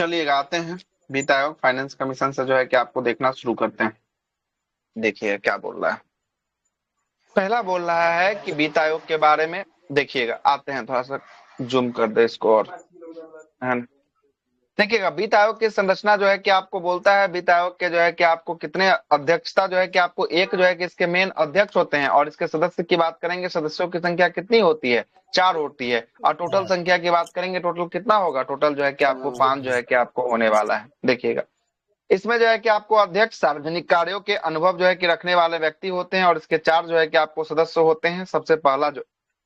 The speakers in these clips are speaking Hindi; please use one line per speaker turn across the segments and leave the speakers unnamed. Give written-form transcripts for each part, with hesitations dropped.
चलिएगा आते हैं वित्त आयोग फाइनेंस कमीशन से जो है कि आपको देखना शुरू करते हैं। देखिए क्या बोल रहा है। पहला बोल रहा है कि वित्त आयोग के बारे में देखिएगा, आते हैं थोड़ा सा जूम कर दे इसको और है ना। देखिएगा वित्त आयोग की संरचना जो है कि आपको बोलता है वित्त आयोग के जो है कि आपको कितने अध्यक्षता जो है कि आपको एक जो है कि इसके मेन अध्यक्ष होते हैं और इसके सदस्य की बात करेंगे, सदस्यों की संख्या कितनी होती है, 4 होती है। और टोटल संख्या की बात करेंगे, टोटल कितना होगा, टोटल जो है कि आपको 5 जो है कि आपको होने वाला है। देखिएगा इसमें जो है कि आपको अध्यक्ष सार्वजनिक कार्यों के अनुभव जो है कि रखने वाले व्यक्ति होते हैं और इसके 4 जो है कि आपको सदस्य होते हैं। सबसे पहला जो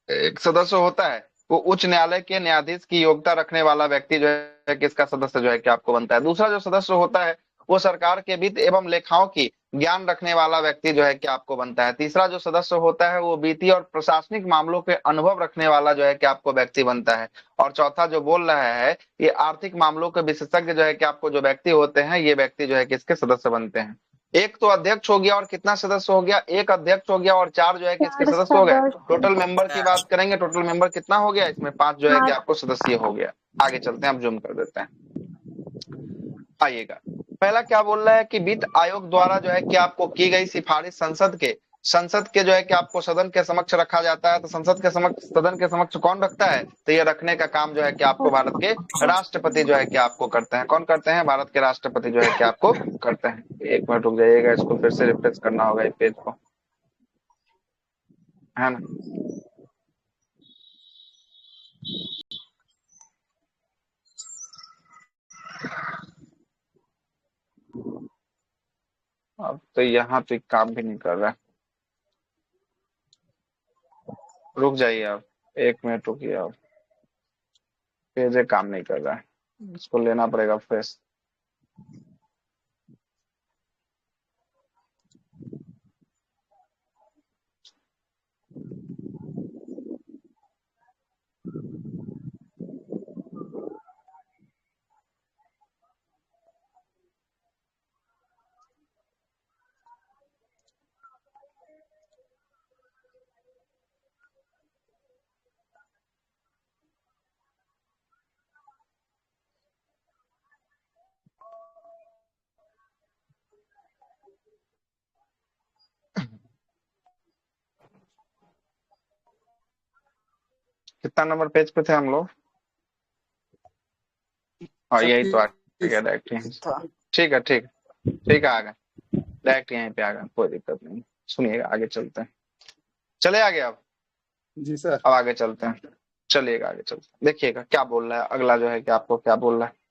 एक सदस्य होता है वो उच्च न्यायालय के न्यायाधीश की योग्यता रखने वाला व्यक्ति जो है कि इसका सदस्य जो है कि आपको बनता है। दूसरा जो सदस्य होता है वो सरकार के वित्त एवं लेखाओं की ज्ञान रखने वाला व्यक्ति जो है कि आपको बनता है। तीसरा जो सदस्य होता है वो वित्तीय और प्रशासनिक मामलों के अनुभव रखने वाला जो है कि आपको व्यक्ति बनता है। और चौथा जो बोल रहा है ये आर्थिक मामलों के विशेषज्ञ जो है कि आपको जो व्यक्ति होते हैं ये व्यक्ति जो है कि इसके सदस्य बनते हैं। एक तो अध्यक्ष हो गया और कितना सदस्य हो गया, एक अध्यक्ष हो गया और 4 जो है कि इसके
चार
सदस्य हो गए।
सदस्य।
टोटल मेंबर की बात करेंगे, टोटल मेंबर कितना हो गया, इसमें 5 जो है कि आपको सदस्य हो गया। आगे चलते हैं, आप जूम कर देते हैं। आइएगा पहला क्या बोल रहा है कि वित्त आयोग द्वारा जो है कि आपको की गई सिफारिश संसद के जो है कि आपको सदन के समक्ष रखा जाता है। तो संसद के समक्ष, सदन के समक्ष कौन रखता है, तो ये रखने का काम जो है कि आपको भारत के राष्ट्रपति जो है कि आपको करते हैं। कौन करते हैं, भारत के राष्ट्रपति जो है कि आपको करते हैं। एक मिनट रुक जाइएगा, इसको फिर से रिफ्रेश करना होगा इस पेज को, है ना। अब तो यहाँ पे काम भी नहीं कर रहा है, रुक जाइए आप, 1 मिनट रुकिए आप, पेज काम नहीं कर रहा है, इसको लेना पड़ेगा फ्रेश। कितना नंबर पेज पे थे हम लोग, हाँ यही तो आ गया डायरेक्ट यहीं से।
था।
ठीक है ठीक ठीक है, आ गए डायरेक्ट यहीं पे आ गए, कोई दिक्कत नहीं। सुनिएगा आगे चलते हैं, चले आगे अब।
जी सर।
अब आगे चलते हैं, चलिएगा आगे चलते हैं। देखिएगा क्या बोल रहा है अगला जो है कि आपको क्या बोल रहा है।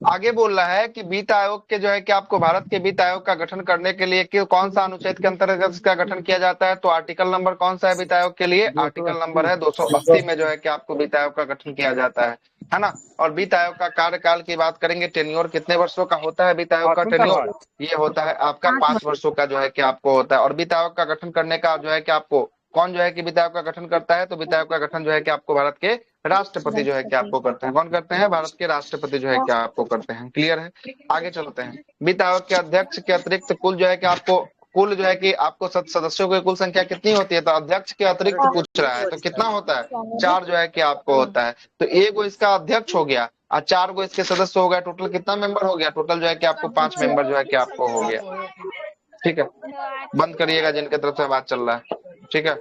आगे बोल रहा है कि वित्त आयोग के जो है कि आपको भारत के वित्त आयोग का गठन करने के लिए कि कौन सा अनुच्छेद के अंतर्गत इसका गठन किया जाता है। तो आर्टिकल नंबर कौन सा है वित्त आयोग के लिए, आर्टिकल नंबर है 280 में जो है कि आपको वित्त आयोग का गठन किया जाता है ना। और वित्त आयोग का कार्यकाल की बात करेंगे, टेन्योर कितने वर्षों का होता है वित्त आयोग का टेन्योर, ये होता है आपका 5 वर्षों का जो है कि आपको होता है। और वित्त आयोग का गठन करने का जो है कि आपको कौन जो है कि वित्त आयोग का गठन करता है, तो वित्त आयोग का गठन जो है कि आपको भारत के राष्ट्रपति जो है कि आपको करते हैं। कौन करते हैं, भारत के राष्ट्रपति जो है कि आपको करते हैं। क्लियर है, आगे चलते हैं। वित्त आयोग के अध्यक्ष के अतिरिक्त कुल जो है कि आपको कुल जो है कि आपको सदस्यों की कुल संख्या कितनी होती है, तो अध्यक्ष के अतिरिक्त पूछ रहा है तो कितना होता है, 4 जो है कि आपको होता है। तो एक इसका अध्यक्ष हो गया और 4 गो इसके सदस्य हो गए, टोटल कितना मेंबर हो गया, टोटल जो है कि आपको 5 मेंबर जो है कि आपको हो गया। ठीक है, बंद करिएगा जिनके तरफ से बात चल रहा है। ठीक है,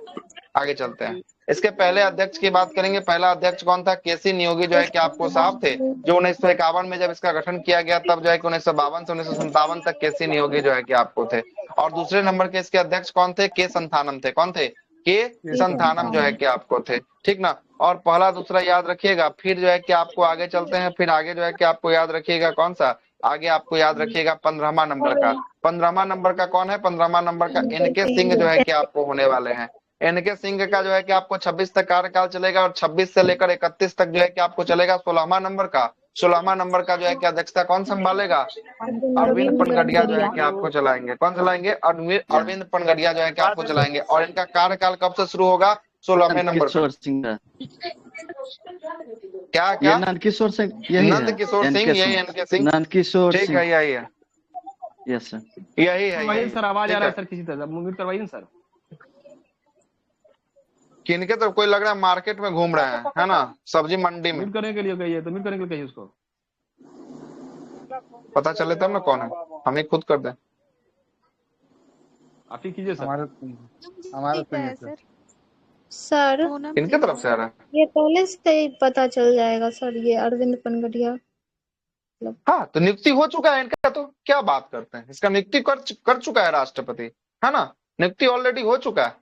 आगे चलते हैं। इसके पहले अध्यक्ष की बात करेंगे, पहला अध्यक्ष कौन था, केसी नियोगी जो है कि आपको साहब थे, जो 1951 में जब इसका गठन किया गया तब जो है कि 1952 से 1957 तक केसी नियोगी जो है कि आपको थे। और दूसरे नंबर के इसके अध्यक्ष कौन थे, के संथानम थे। कौन थे, के संथानम जो है कि आपको थे। ठीक ना, और पहला दूसरा याद रखिएगा। फिर जो है कि आपको आगे चलते हैं, फिर आगे जो है कि आपको याद रखिएगा कौन सा, आगे आपको याद रखिएगा 15वां नंबर का। 15वां नंबर का कौन है, 15वां नंबर का एनके सिंह जो है कि आपको होने वाले हैं। एनके सिंह का जो है कि आपको 26 तक कार्यकाल चलेगा और 26 से लेकर 31 तक जो है कि आपको चलेगा। 16वां नंबर का, 16वां नंबर का जो है कि अध्यक्षता कौन संभालेगा, अरविंद पनगडिया जो है कि आपको चलाएंगे। कौन चलाएंगे, अरविंद पनगडिया जो है कि आपको चलाएंगे। और इनका कार्यकाल कब से शुरू होगा, 16वें नंबर पे।
किशोर सिंह का,
क्या
ये
क्या,
नंद किशोर सिंह यही है,
नंद किशोर सिंह, यही एनके सिंह,
नंद किशोर
ठीक
सिंह,
है यही है,
यस सर।
यही है यही।
सर आवाज आ
ठीक
रहा
है,
है सर, किसी तरह म्यूट करवाइए ना सर।
किनके तो कोई लग रहा है मार्केट में घूम रहे हैं, है ना, सब्जी मंडी में।
म्यूट करने के लिए कहिए, तो म्यूट करने के लिए कहिए उसको।
पता चले तब ना कौन है, हम ही खुद कर दें।
आप ही कीजिए सर।
हमारा
ठीक है
सर।
सर
इनके तरफ से आ रहा है।
ये पहले से ही पता चल जाएगा सर, ये अरविंद पनगटिया।
हाँ तो नियुक्ति हो चुका है इनका, तो क्या बात करते हैं, इसका नियुक्ति कर चुका है राष्ट्रपति, है ना, नियुक्ति ऑलरेडी हो चुका है।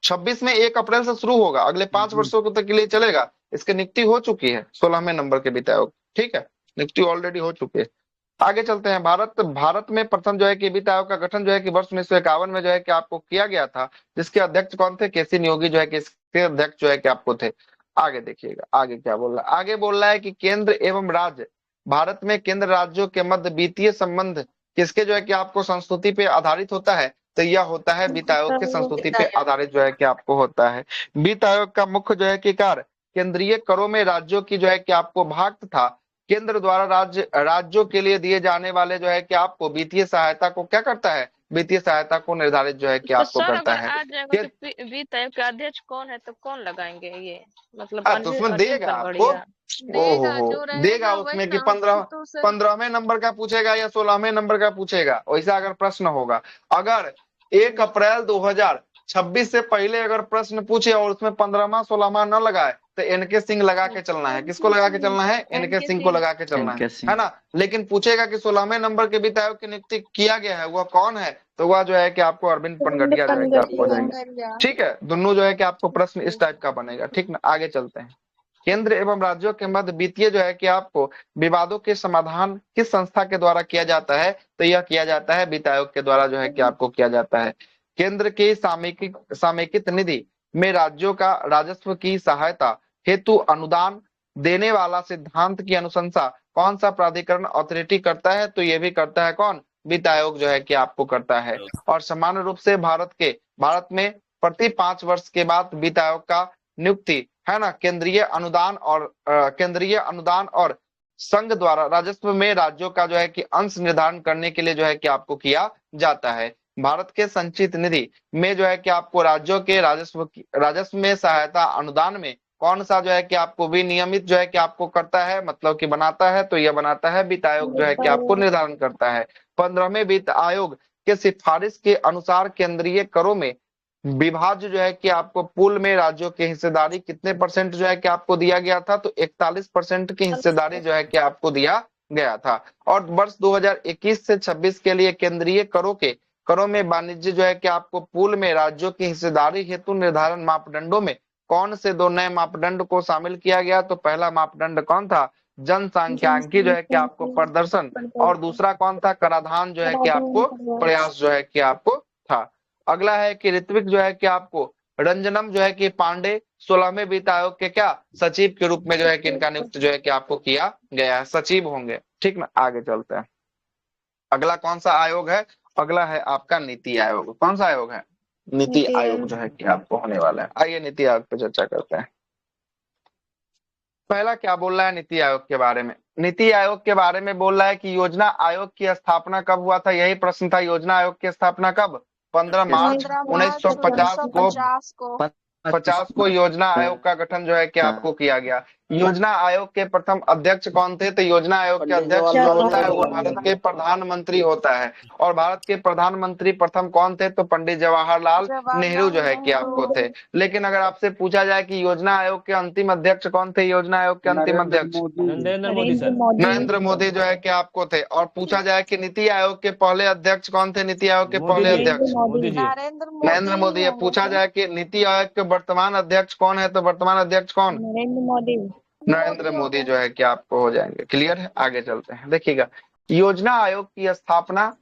26 में 1 अप्रैल से शुरू होगा, अगले 5 वर्षों तक के लिए चलेगा। इसकी नियुक्ति हो चुकी है 16वें नंबर के वित्त आयोग, ठीक है, नियुक्ति ऑलरेडी हो चुकी है। आगे चलते हैं। भारत में प्रथम जो है कि वित्त आयोग का गठन जो है कि वर्ष 1951 में जो है कि आपको किया गया था, जिसके अध्यक्ष कौन थे, केसी नियोगी जो है कि इसके अध्यक्ष जो है कि आपको थे। आगे देखिएगा आगे क्या बोल रहा है। आगे बोल रहा है कि केंद्र एवं राज्य, भारत में केंद्र राज्यों के मध्य वित्तीय संबंध किसके जो है कि आपको संस्कृति पे आधारित होता है, तो यह होता है वित्त आयोग के संस्कृति पे आधारित जो है कि आपको होता है। वित्त आयोग का मुख्य जो है कि कार्य केंद्रीय करों में राज्यों की जो है कि आपको भाग था, केंद्र द्वारा राज्यों के लिए दिए जाने वाले जो है कि आपको वित्तीय सहायता को क्या करता है, वित्तीय सहायता को निर्धारित जो है कि
तो
आपको
सर
करता
अगर
है।
आ जाएगा तो वित्त आयोग के अध्यक्ष कौन है तो कौन लगाएंगे ये, मतलब
तो उसमें
अरविंद
देगा आपको,
पनगड़िया
देगा उसमें कि 15वें नंबर का पूछेगा या 16वें नंबर का पूछेगा, वैसा अगर प्रश्न होगा। अगर 1 अप्रैल 2026 से पहले अगर प्रश्न पूछे और उसमें 15वां 16वां न लगाए तो एनके सिंह लगा के चलना है। किसको लगा के चलना है, एनके सिंह को लगा के चलना है ना। लेकिन पूछेगा कि 16वें नंबर के वित्त आयोग की नियुक्ति किया गया है वह कौन है, तो वह जो है कि आपको अरविंद पनगटिया जो है कि आपको जाएंगे। ठीक है, दोनों जो है कि आपको प्रश्न इस टाइप का बनेगा, ठीक ना। आगे चलते हैं। केंद्र एवं राज्यों के मध्य वित्तीय जो है कि आपको विवादों के समाधान किस संस्था के द्वारा किया जाता है, तो यह किया जाता है वित्त आयोग के द्वारा जो है कि आपको किया जाता है। केंद्र की समेकित निधि में राज्यों का राजस्व की सहायता हेतु अनुदान देने वाला सिद्धांत की अनुशंसा कौन सा प्राधिकरण अथॉरिटी करता है, तो ये भी करता है कौन, वित्त आयोग जो है कि आपको करता है। और समान रूप से भारत में प्रति 5 वर्ष के बाद वित्त आयोग का नियुक्ति है ना केंद्रीय अनुदान और संघ द्वारा राजस्व में राज्यों का जो है कि अंश निर्धारण करने के लिए जो है कि आपको किया जाता है। भारत के संचित निधि में जो है कि आपको राज्यों के राजस्व में सहायता अनुदान में कौन सा जो है कि आपको विनियमित जो है कि आपको करता है, मतलब कि बनाता है, तो यह बनाता है वित्त आयोग जो है कि आपको निर्धारण करता है। 15वें वित्त आयोग के सिफारिश के अनुसार केंद्रीय करों में विभाज्य जो है कि आपको पूल में राज्यों की हिस्सेदारी कितने % जो है कि आपको दिया गया था, तो 41% की हिस्सेदारी जो है कि आपको दिया गया था। और वर्ष 2021 से 26 के लिए केंद्रीय करों में वाणिज्य जो है कि आपको पूल में राज्यों की हिस्सेदारी हेतु निर्धारण मापदंडों में कौन से 2 नए मापदंड को शामिल किया गया, तो पहला मापदंड कौन था, जनसांख्यिकी जो है कि आपको प्रदर्शन, और दूसरा कौन था, कराधान जो है कि आपको प्रयास जो है कि आपको था। अगला है कि ऋत्विक जो है कि आपको रंजनम जो है कि पांडे 16वें वित्त आयोग के क्या सचिव के रूप में जो है कि इनका नियुक्त जो है कि आपको किया गया है, सचिव होंगे, ठीक ना। आगे चलते हैं। अगला कौन सा आयोग है, अगला है आपका नीति आयोग। कौन सा आयोग है, नीति आयोग जो है कि आपको होने वाला है। आइए नीति आयोग पे चर्चा करते हैं। पहला क्या बोल रहा है नीति आयोग के बारे में, नीति आयोग के बारे में बोल रहा है कि योजना आयोग की स्थापना कब हुआ था, यही प्रश्न था, योजना आयोग की स्थापना कब, 15 मार्च 1950 को योजना आयोग का गठन जो है कि आपको किया गया। योजना आयोग के प्रथम अध्यक्ष कौन थे, तो योजना आयोग के अध्यक्ष जो होता है वो भारत के प्रधानमंत्री होता है। और भारत के प्रधानमंत्री प्रथम कौन थे, तो पंडित जवाहरलाल नेहरू जो है कि आपको थे। लेकिन अगर आपसे पूछा जाए कि योजना आयोग के अंतिम अध्यक्ष कौन थे, योजना आयोग के अंतिम अध्यक्ष
नरेंद्र मोदी सर।
नरेंद्र मोदी जो है कि आपको थे। और पूछा जाए कि नीति आयोग के पहले अध्यक्ष कौन थे, नीति आयोग के पहले अध्यक्ष
मोदी जी।
नरेंद्र मोदी है। पूछा जाए कि नीति आयोग के वर्तमान अध्यक्ष कौन है, तो वर्तमान अध्यक्ष कौन, नरेंद्र मोदी जो है कि आपको हो जाएंगे। क्लियर है, आगे चलते हैं। देखिएगा, योजना आयोग की स्थापना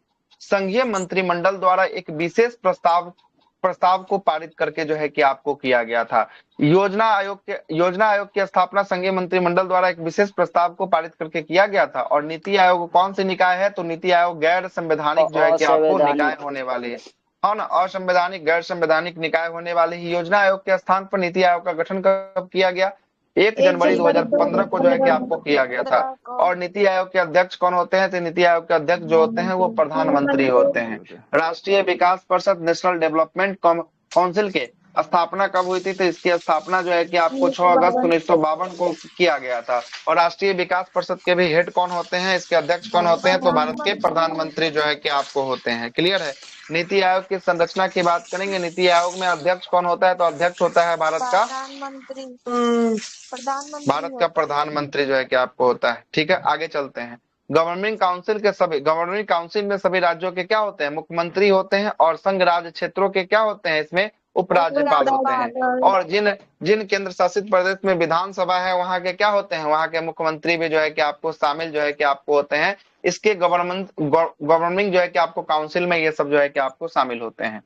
संघीय मंत्रिमंडल द्वारा एक विशेष प्रस्ताव को पारित करके जो है कि आपको किया गया था। योजना आयोग की स्थापना संघीय मंत्रिमंडल द्वारा एक विशेष प्रस्ताव को पारित करके किया गया था। और नीति आयोग कौन सी निकाय है, तो नीति आयोग गैर संवैधानिक जो है कि आपको निकाय होने वाली है ना, असंवैधानिक गैर संवैधानिक निकाय होने वाली ही। योजना आयोग के स्थान पर नीति आयोग का गठन कब किया गया, 1 जनवरी 2015 को जो है कि आपको किया गया था। और नीति आयोग के अध्यक्ष कौन होते हैं, तो नीति आयोग के अध्यक्ष जो होते हैं वो प्रधानमंत्री होते हैं। राष्ट्रीय विकास परिषद नेशनल डेवलपमेंट काउंसिल के स्थापना कब हुई थी? तो इसकी स्थापना जो है कि आपको 6 अगस्त 1952 को किया गया था। और राष्ट्रीय विकास परिषद के भी हेड कौन होते हैं, इसके अध्यक्ष कौन होते हैं? तो भारत के प्रधानमंत्री जो है कि आपको होते हैं। क्लियर है। नीति आयोग की संरचना की बात करेंगे, नीति आयोग में अध्यक्ष कौन होता है? तो अध्यक्ष होता है भारत का भारत का प्रधानमंत्री जो है कि आपको होता है। ठीक है, आगे चलते हैं। गवर्निंग काउंसिल में सभी राज्यों के क्या होते हैं? मुख्यमंत्री होते हैं। और संघ राज्य क्षेत्रों के क्या होते हैं? इसमें उपराज्यपाल होते हैं। और जिन केंद्र शासित प्रदेश में विधानसभा है वहां के क्या होते हैं? वहां के मुख्यमंत्री भी जो है कि आपको शामिल जो है कि आपको होते हैं। इसके गवर्निंग जो है कि आपको काउंसिल में ये सब जो है कि आपको शामिल होते हैं।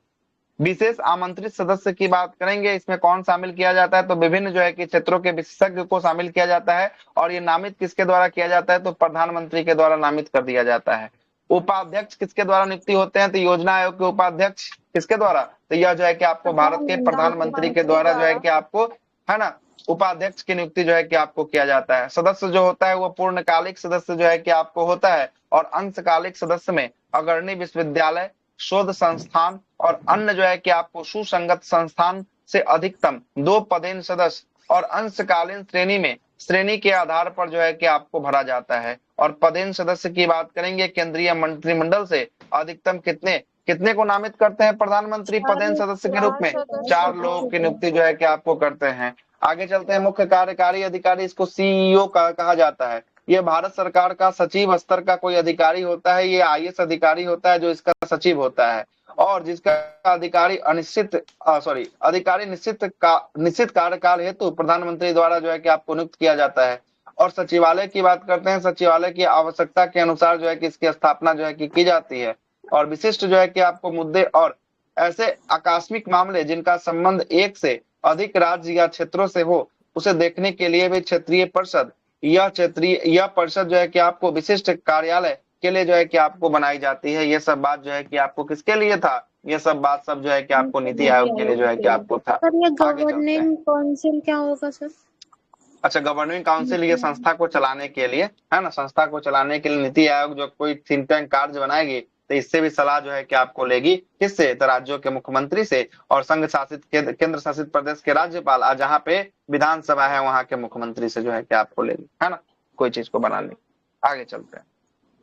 विशेष आमंत्रित सदस्य की बात करेंगे, इसमें कौन शामिल किया जाता है? तो विभिन्न जो है कि क्षेत्रों के विशेषज्ञ को शामिल किया जाता है। और ये नामित किसके द्वारा किया जाता है? तो प्रधानमंत्री के द्वारा नामित कर दिया जाता है। उपाध्यक्ष किसके द्वारा नियुक्ति होते हैं? तो योजना आयोग के उपाध्यक्ष किसके द्वारा? तो यह जो है कि आपको भारत के प्रधानमंत्री के द्वारा जो है कि आपको, है ना, उपाध्यक्ष की नियुक्ति जो है कि आपको किया जाता है। सदस्य जो होता है वो पूर्णकालिक सदस्य जो है कि आपको होता है। और अंशकालिक सदस्य में अग्रणी विश्वविद्यालय, शोध संस्थान और अन्य जो है कि आपको सुसंगत संस्थान से अधिकतम 2 पदेन सदस्य और अंशकालीन श्रेणी के आधार पर जो है कि आपको भरा जाता है। और पदेन सदस्य की बात करेंगे, केंद्रीय मंत्रिमंडल से अधिकतम कितने को नामित करते हैं प्रधानमंत्री पदेन सदस्य के रूप में? 4 लोगों की नियुक्ति जो है कि आपको करते हैं। आगे चलते हैं। मुख्य कार्यकारी अधिकारी, इसको सीईओ कहा जाता है। ये भारत सरकार का सचिव स्तर का कोई अधिकारी होता है। ये आईएएस अधिकारी होता है जो इसका सचिव होता है। और जिसका अधिकारी निश्चित कार्यकाल हेतु प्रधानमंत्री द्वारा जो है कि आपको नियुक्त किया जाता है। और सचिवालय की बात करते हैं। सचिवालय की आवश्यकता के अनुसार जो है कि इसकी स्थापना जो है कि की जाती है। और विशिष्ट जो है कि आपको मुद्दे और ऐसे आकस्मिक मामले जिनका संबंध एक से अधिक राज्य या क्षेत्रों से हो, उसे देखने के लिए भी क्षेत्रीय परिषद यह परिषद जो है कि आपको विशिष्ट कार्यालय के लिए जो है कि आपको बनाई जाती है। ये सब बात जो है कि आपको किसके लिए था? ये सब बात सब जो है कि आपको नीति आयोग के लिए जो है कि आपको था।
सर ये
आगे चलते हैं।
गवर्निंग काउंसिल क्या होगा सर?
अच्छा, गवर्निंग काउंसिल ये संस्था को चलाने के लिए, है ना, संस्था को चलाने के लिए नीति आयोग जो कोई थिंक टैंक कार्य बनाएगी तो इससे भी सलाह जो है कि आपको लेगी। किससे? तो राज्यों के मुख्यमंत्री से और संघ शासित केंद्र शासित प्रदेश के राज्यपाल, और जहाँ पे विधानसभा है वहां के मुख्यमंत्री से जो है कि आपको लेगी, है ना, कोई चीज को बनाने। आगे चलते हैं।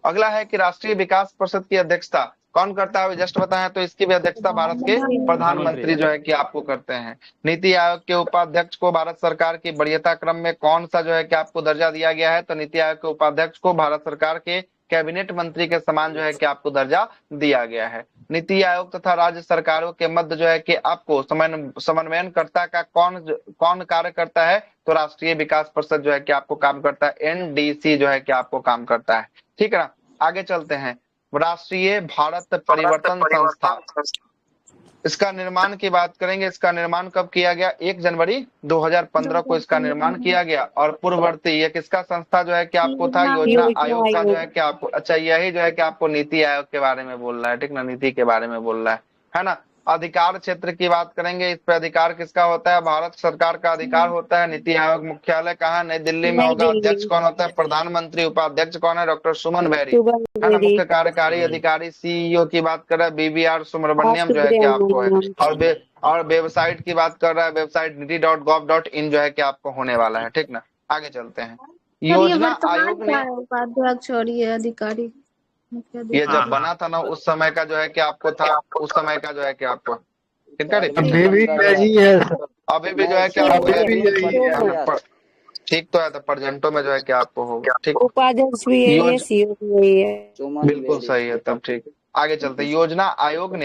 अगला है कि राष्ट्रीय विकास परिषद की अध्यक्षता कौन करता है? जस्ट बताएं तो इसकी भी अध्यक्षता भारत के प्रधानमंत्री जो है कि आपको करते हैं। नीति आयोग के उपाध्यक्ष को भारत सरकार की वरीयता क्रम में कौन सा जो है कि आपको दर्जा दिया गया है? तो नीति आयोग के उपाध्यक्ष को भारत सरकार के कैबिनेट मंत्री के समान जो है कि आपको दर्जा दिया गया है। नीति आयोग तथा राज्य सरकारों के मध्य जो है कि आपको समन्वयकर्ता का कौन कार्य करता है? तो राष्ट्रीय विकास परिषद जो है कि आपको काम करता है। एनडीसी जो है कि आपको काम करता है। ठीक है ना, आगे चलते हैं। राष्ट्रीय भारत परिवर्तन संस्था, इसका निर्माण की बात करेंगे। इसका निर्माण कब किया गया? 1 जनवरी 2015 को इसका निर्माण किया गया। और पूर्ववर्ती ये किसका संस्था जो है कि आपको था? योजना आयोग का जो है कि आपको, अच्छा, यही जो है कि आपको नीति आयोग के बारे में बोल रहा है। ठीक ना, नीति के बारे में बोल रहा है ना। अधिकार क्षेत्र की बात करेंगे। इस पे अधिकार किसका होता है? भारत सरकार का अधिकार होता है। नीति आयोग मुख्यालय कहाँ? नई दिल्ली में होगा। अध्यक्ष कौन होता है? प्रधानमंत्री। उपाध्यक्ष कौन है? डॉक्टर सुमन बेरी, है ना। मुख्य कार्यकारी अधिकारी सीईओ की बात कर रहा है बीवीआर सुब्रमण्यम जो है कि आपको है। और वेबसाइट की बात कर रहा है, वेबसाइट niti.gov.in जो है कि आपको होने वाला है। ठीक ना, आगे चलते हैं। योजना आयोग ने,
उपाध्यक्ष और ये अधिकारी
ये जब बना था ना उस समय का जो है कि आपको था, उस समय का जो है कि आपको किनका?
अभी भी यही है सर।
अभी भी जो है कि आपको ठीक तो है, तो प्रजेंटो में जो है कि आपको होगा। ठीक,
उपाध्यक्ष भी यही है, सीईओ भी यही है।
बिल्कुल सही है, तब ठीक। आगे चलते। योजना आयोग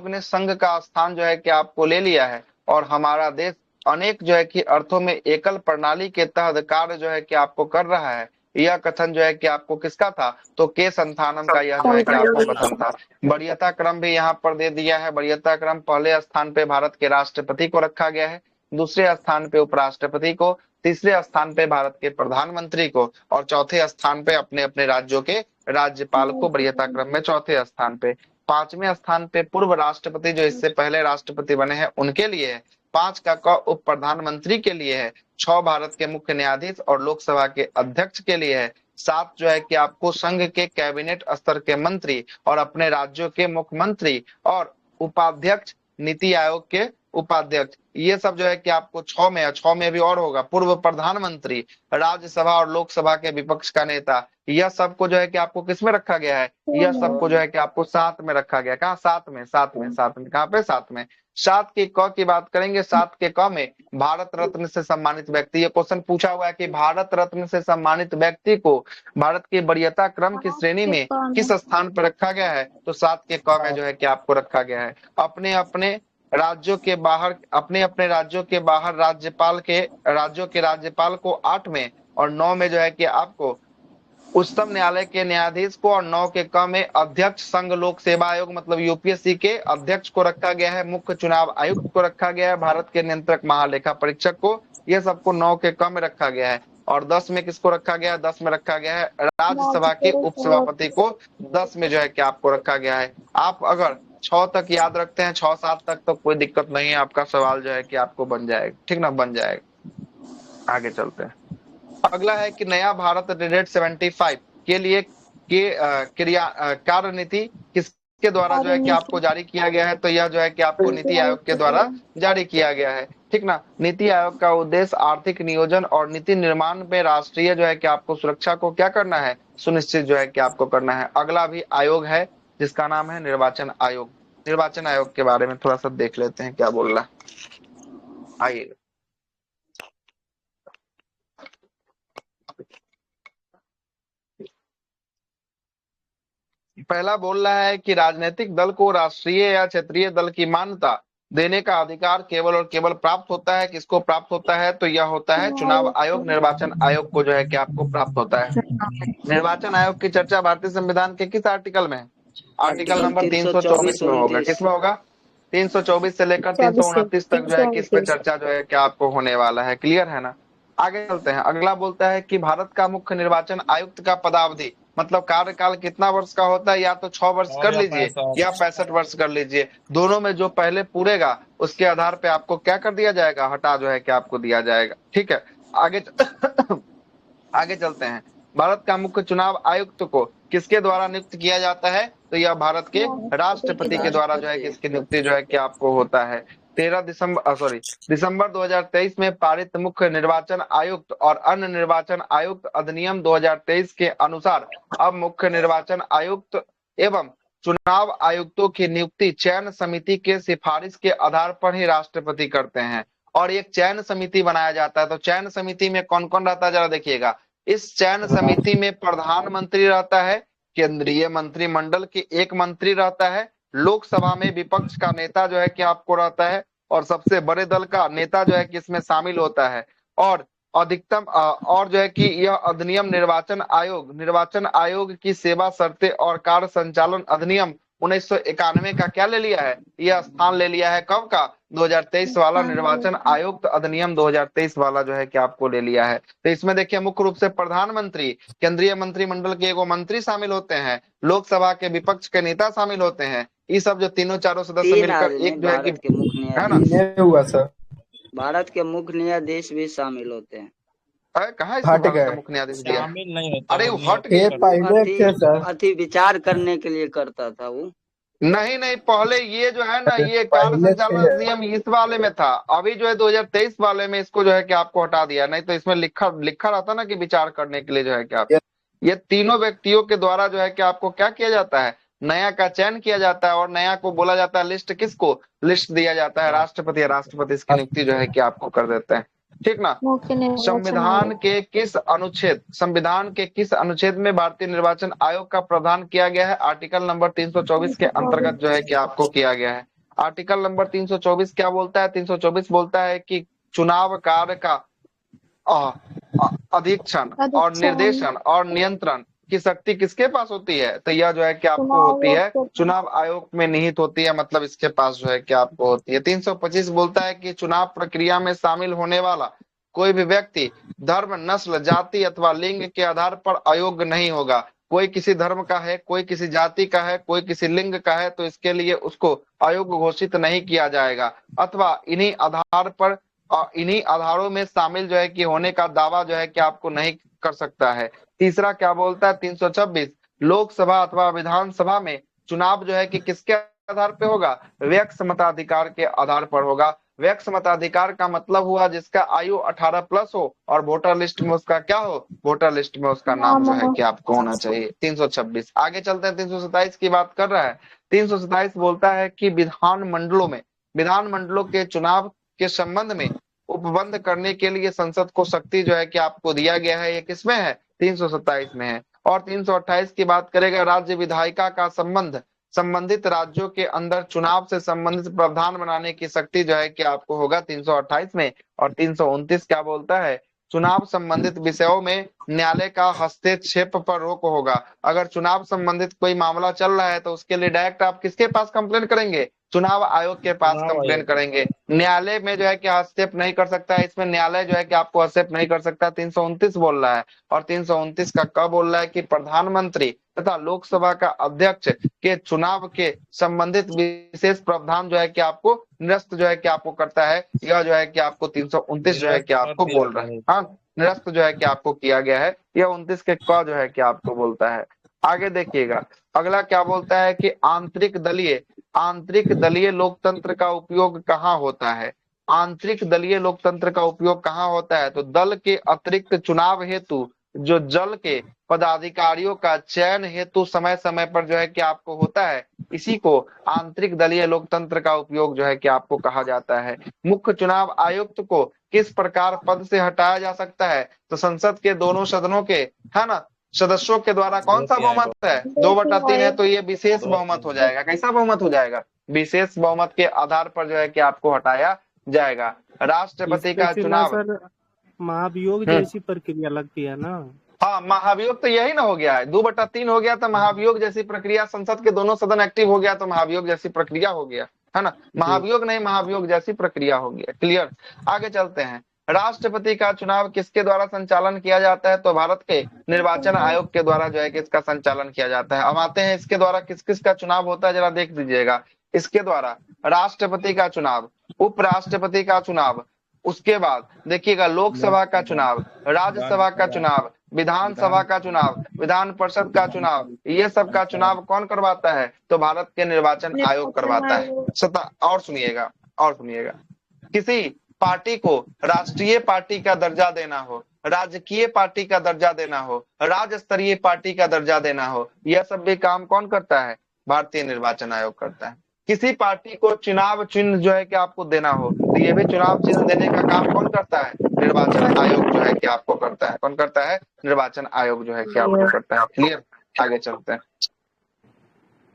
ने संघ का स्थान जो है कि आपको ले लिया है। और हमारा देश अनेक जो है कि अर्थों में एकल प्रणाली के तहत कार्य जो है कि आपको कर रहा है। यह कथन जो है कि आपको किसका था? तो के संथानम का यह जो है कि आपको कथन था। वरीयता क्रम भी यहाँ पर दे दिया है। वरीयता क्रम, पहले स्थान पे भारत के राष्ट्रपति को रखा गया है, दूसरे स्थान पे उपराष्ट्रपति को, तीसरे स्थान पे भारत के प्रधानमंत्री को, और चौथे स्थान पे अपने अपने राज्यों के राज्यपाल को वरीयता क्रम में चौथे स्थान पे। 5वें स्थान पे पूर्व राष्ट्रपति जो इससे पहले राष्ट्रपति बने हैं उनके लिए है। 5 का क उप प्रधानमंत्री के लिए है। 6 भारत के मुख्य न्यायाधीश और लोकसभा के अध्यक्ष के लिए है। 7 जो है कि आपको संघ के कैबिनेट स्तर के मंत्री और अपने राज्यों के मुख्यमंत्री और उपाध्यक्ष नीति आयोग के उपाध्यक्ष, ये सब जो है कि आपको 6 में है, 6 में भी और होगा। पूर्व प्रधानमंत्री, राज्यसभा और लोकसभा के विपक्ष का नेता, यह सबको जो है कि आपको किसमें रखा गया है, यह सबको जो है कि आपको 7 में रखा गया। कहाँ 7 में, 7 में, 7 में, कहाँ पे 7 में। 7 के क की बात करेंगे, 7 के क में भारत रत्न से सम्मानित व्यक्ति। ये क्वेश्चन पूछा हुआ है कि भारत रत्न से सम्मानित व्यक्ति को भारत की वरीयता क्रम की श्रेणी में किस स्थान पर रखा गया है, तो 7 के क में जो है कि आपको रखा गया है। अपने अपने राज्यों के बाहर, अपने अपने राज्यों के बाहर राज्यों के राज्यपाल को 8 में और 9 में जो है कि आपको उच्चतम न्यायालय के न्यायाधीश को, और 9 के क में अध्यक्ष संघ लोक सेवा आयोग मतलब यूपीएससी के अध्यक्ष को रखा गया है। मुख्य चुनाव आयुक्त को रखा गया है, भारत के नियंत्रक महालेखा परीक्षक को, यह सबको 9 के क में रखा गया है। और 10 में किसको रखा गया है, 10 में रखा गया है राज्यसभा के उपसभापति को, 10 में जो है कि आपको रखा गया है। आप अगर 6 तक याद रखते हैं, 6-7 तक, तो कोई दिक्कत नहीं है, आपका सवाल जो है कि आपको बन जाएगा, ठीक ना, बन जाएगा। आगे चलते हैं। अगला है कि नया भारत डेट 75 के लिए कार्य नीति किसके द्वारा जो है कि आपको जारी किया गया है, तो यह जो है कि आपको नीति आयोग के द्वारा जारी किया गया है, ठीक ना। नीति आयोग का उद्देश्य आर्थिक नियोजन और नीति निर्माण में राष्ट्रीय जो है कि आपको सुरक्षा को क्या करना है, सुनिश्चित जो है कि आपको करना है। अगला भी आयोग है जिसका नाम है निर्वाचन आयोग। निर्वाचन आयोग के बारे में थोड़ा सा देख लेते हैं क्या बोल रहा है, आइए। पहला बोल रहा है कि राजनीतिक दल को राष्ट्रीय या क्षेत्रीय दल की मान्यता देने का अधिकार केवल और केवल प्राप्त होता है, किसको प्राप्त होता है, तो यह होता है चुनाव आयोग, निर्वाचन आयोग को जो है कि आपको प्राप्त होता है। निर्वाचन आयोग की चर्चा भारतीय संविधान के किस आर्टिकल में है, आर्टिकल नंबर 324 में होगा। किसमें होगा, 324 से लेकर 329 तक जो है कि इस पे चर्चा जो है कि आपको होने वाला है। क्लियर है ना। आगे चलते हैं। अगला बोलता है कि भारत का मुख्य निर्वाचन आयुक्त का पदावधि मतलब कार्यकाल कितना वर्ष का होता है, या तो 6 वर्ष कर लीजिए या 65 वर्ष कर लीजिए, दोनों में जो पहले पूरेगा उसके आधार पे आपको क्या कर दिया जाएगा, हटा जो है कि आपको दिया जाएगा, ठीक है। आगे आगे चलते हैं। भारत का मुख्य चुनाव आयुक्त को किसके द्वारा नियुक्त किया जाता है, तो यह भारत के राष्ट्रपति के द्वारा जो है कि इसकी नियुक्ति जो है कि आपको होता है। 13 दिसंबर 2023 में पारित मुख्य निर्वाचन आयुक्त और अन्य निर्वाचन आयुक्त अधिनियम 2023 के अनुसार अब मुख्य निर्वाचन आयुक्त एवं चुनाव आयुक्तों की नियुक्ति चयन समिति के सिफारिश के आधार पर ही राष्ट्रपति करते हैं, और एक चयन समिति बनाया जाता है। तो चयन समिति में कौन कौन रहता है जरा देखिएगा। इस चयन समिति में प्रधानमंत्री रहता है, केंद्रीय मंत्रिमंडल के एक मंत्री रहता है, लोकसभा में विपक्ष का नेता जो है कि आपको रहता है, और सबसे बड़े दल का नेता जो है कि इसमें शामिल होता है। और अधिकतम और जो है कि यह अधिनियम निर्वाचन आयोग की सेवा शर्तें और कार्य संचालन अधिनियम 1991 का क्या ले लिया है, यह स्थान ले लिया है। कब का, 2023 वाला निर्वाचन आयुक्त अधिनियम 2023 वाला जो है कि आपको ले लिया है। तो इसमें देखिए मुख्य रूप से प्रधानमंत्री, केंद्रीय मंत्रिमंडल के एगो मंत्री शामिल होते हैं, लोकसभा के विपक्ष के नेता शामिल होते हैं, ये सब जो तीनों चारों सदस्य मिलकर एक जो है कि है ना,
हुआ सर,
भारत के मुख्य न्यायाधीश भी शामिल होते हैं।
कहाँ इसमें भारत का मुख्य न्यायाधीश दिया,
शामिल नहीं होता,
अरे वो हट गए,
अति विचार करने के लिए करता था वो।
नहीं पहले ये जो है ना, ये कार्य संचालन अधिनियम इस वाले में था, अभी जो है 2023 वाले में इसको जो है कि आपको हटा दिया। नहीं तो इसमें लिखा रहता ना कि विचार करने के लिए जो है कि आप ये तीनों व्यक्तियों के द्वारा जो है कि आपको क्या किया जाता है, नया का चयन किया जाता है, और नया को बोला जाता है लिस्ट, किसको लिस्ट दिया जाता है, राष्ट्रपति। राष्ट्रपति इसकी नियुक्ति जो है कि आपको कर देते हैं, ठीक ना। संविधान के किस अनुच्छेद में भारतीय निर्वाचन आयोग का प्रावधान किया गया है, आर्टिकल नंबर 324 के अंतर्गत जो है कि आपको किया गया है। आर्टिकल नंबर 324 क्या बोलता है, 324 बोलता है कि चुनाव कार्य का अधीक्षण और निर्देशन और नियंत्रण की शक्ति किसके पास होती है, तो यह जो है कि आपको होती है चुनाव आयोग में निहित होती है, मतलब इसके पास जो है कि आपको होती है। 325 बोलता है कि चुनाव प्रक्रिया में शामिल होने वाला कोई भी व्यक्ति धर्म, नस्ल, जाति अथवा लिंग के आधार पर अयोग्य नहीं होगा। कोई किसी धर्म का है, कोई किसी जाति का है, कोई किसी लिंग का है, तो इसके लिए उसको अयोग्य घोषित नहीं किया जाएगा, अथवा इन्हीं आधारों में शामिल जो है कि होने का दावा जो है कि आपको नहीं कर सकता है। तीसरा क्या बोलता है, 326 लोकसभा अथवा विधानसभा में चुनाव जो है कि किसके आधार पे होगा, व्यक्ति मताधिकार के आधार पर होगा। व्यक्ति मताधिकार का मतलब हुआ जिसका आयु 18 प्लस हो और वोटर लिस्ट में उसका क्या हो, वोटर लिस्ट में उसका नाम जो है कि आपको होना चाहिए। 326 आगे चलते हैं। 327 की बात कर रहा है। 327 बोलता है कि विधानमंडलों के चुनाव के संबंध में उपबंध करने के लिए संसद को शक्ति जो है कि आपको दिया गया है। ये किसमें है, 327 में है। और 328 की बात करेगा, राज्य विधायिका का संबंधित राज्यों के अंदर चुनाव से संबंधित प्रावधान बनाने की शक्ति जो है कि आपको होगा 328 में। और 329 क्या बोलता है, चुनाव संबंधित विषयों में न्यायालय का हस्तक्षेप पर रोक होगा। अगर चुनाव संबंधित कोई मामला चल रहा है तो उसके लिए डायरेक्ट आप किसके पास कंप्लेन करेंगे, चुनाव आयोग के पास कंप्लेन करेंगे। न्यायालय में जो है कि हस्तक्षेप नहीं कर सकता है, इसमें न्यायालय जो है कि आपको हस्तक्षेप नहीं कर सकता। 329 बोल रहा है। और 329 का कब बोल रहा है कि प्रधानमंत्री तथा लोकसभा का अध्यक्ष के चुनाव के संबंधित विशेष प्रावधान जो है कि आपको निरस्त जो है कि आपको करता है। यह जो है कि आपको 329 जो है कि आपको बोल रहा है। हाँ, निरस्त जो है कि आपको किया गया है। यह 29 के क जो है कि आपको बोलता है। आगे देखिएगा, अगला क्या बोलता है कि आंतरिक दलीय लोकतंत्र का उपयोग कहाँ होता है। आंतरिक दलीय लोकतंत्र का उपयोग कहाँ होता है, तो दल के अतिरिक्त चुनाव हेतु जो जल के पदाधिकारियों का चयन हेतु समय समय पर जो है कि आपको होता है, इसी को आंतरिक दलीय लोकतंत्र का उपयोग जो है कि आपको कहा जाता है। मुख्य चुनाव आयुक्त को किस प्रकार पद से हटाया जा सकता है, तो संसद के दोनों सदनों के, है ना, सदस्यों के द्वारा कौन सा बहुमत है, 2/3 है, तो ये विशेष बहुमत हो जाएगा। कैसा बहुमत हो जाएगा, विशेष बहुमत के आधार पर जो है कि आपको हटाया जाएगा। राष्ट्रपति का चुनाव,
महाभियोग जैसी प्रक्रिया लगती है ना।
हाँ, महाभियोग तो यही ना हो गया है, 2/3 हो गया तो महाभियोग जैसी प्रक्रिया, संसद के दोनों सदन एक्टिव हो गया तो महाभियोग जैसी प्रक्रिया हो गया, है ना। महाभियोग नहीं, महाभियोग जैसी प्रक्रिया हो गया। क्लियर। आगे चलते हैं। राष्ट्रपति का चुनाव किसके द्वारा संचालन किया जाता है, तो भारत के निर्वाचन आयोग के द्वारा जो है कि इसका संचालन किया जाता है। अब आते हैं इसके द्वारा किस किस का चुनाव होता है, जरा देख लीजिएगा। इसके द्वारा राष्ट्रपति का चुनाव, उपराष्ट्रपति का चुनाव, उसके बाद देखिएगा लोकसभा का चुनाव, राज्यसभा का चुनाव, विधानसभा का चुनाव, विधान परिषद का चुनाव, ये सब का चुनाव कौन करवाता है, तो भारत के निर्वाचन आयोग करवाता है। और सुनिएगा, किसी पार्टी को राष्ट्रीय पार्टी का दर्जा देना हो, राजकीय पार्टी का दर्जा देना हो, राज्य स्तरीय पार्टी का दर्जा देना हो, यह सब भी काम कौन करता है, भारतीय निर्वाचन आयोग करता है। किसी पार्टी को चुनाव चिन्ह जो है कि आपको देना हो, तो ये भी चुनाव चिन्ह देने का काम कौन करता है, निर्वाचन आयोग जो है कि आपको करता है। कौन करता है, निर्वाचन आयोग जो है कि आपको करता है। क्लियर। आगे चलते हैं।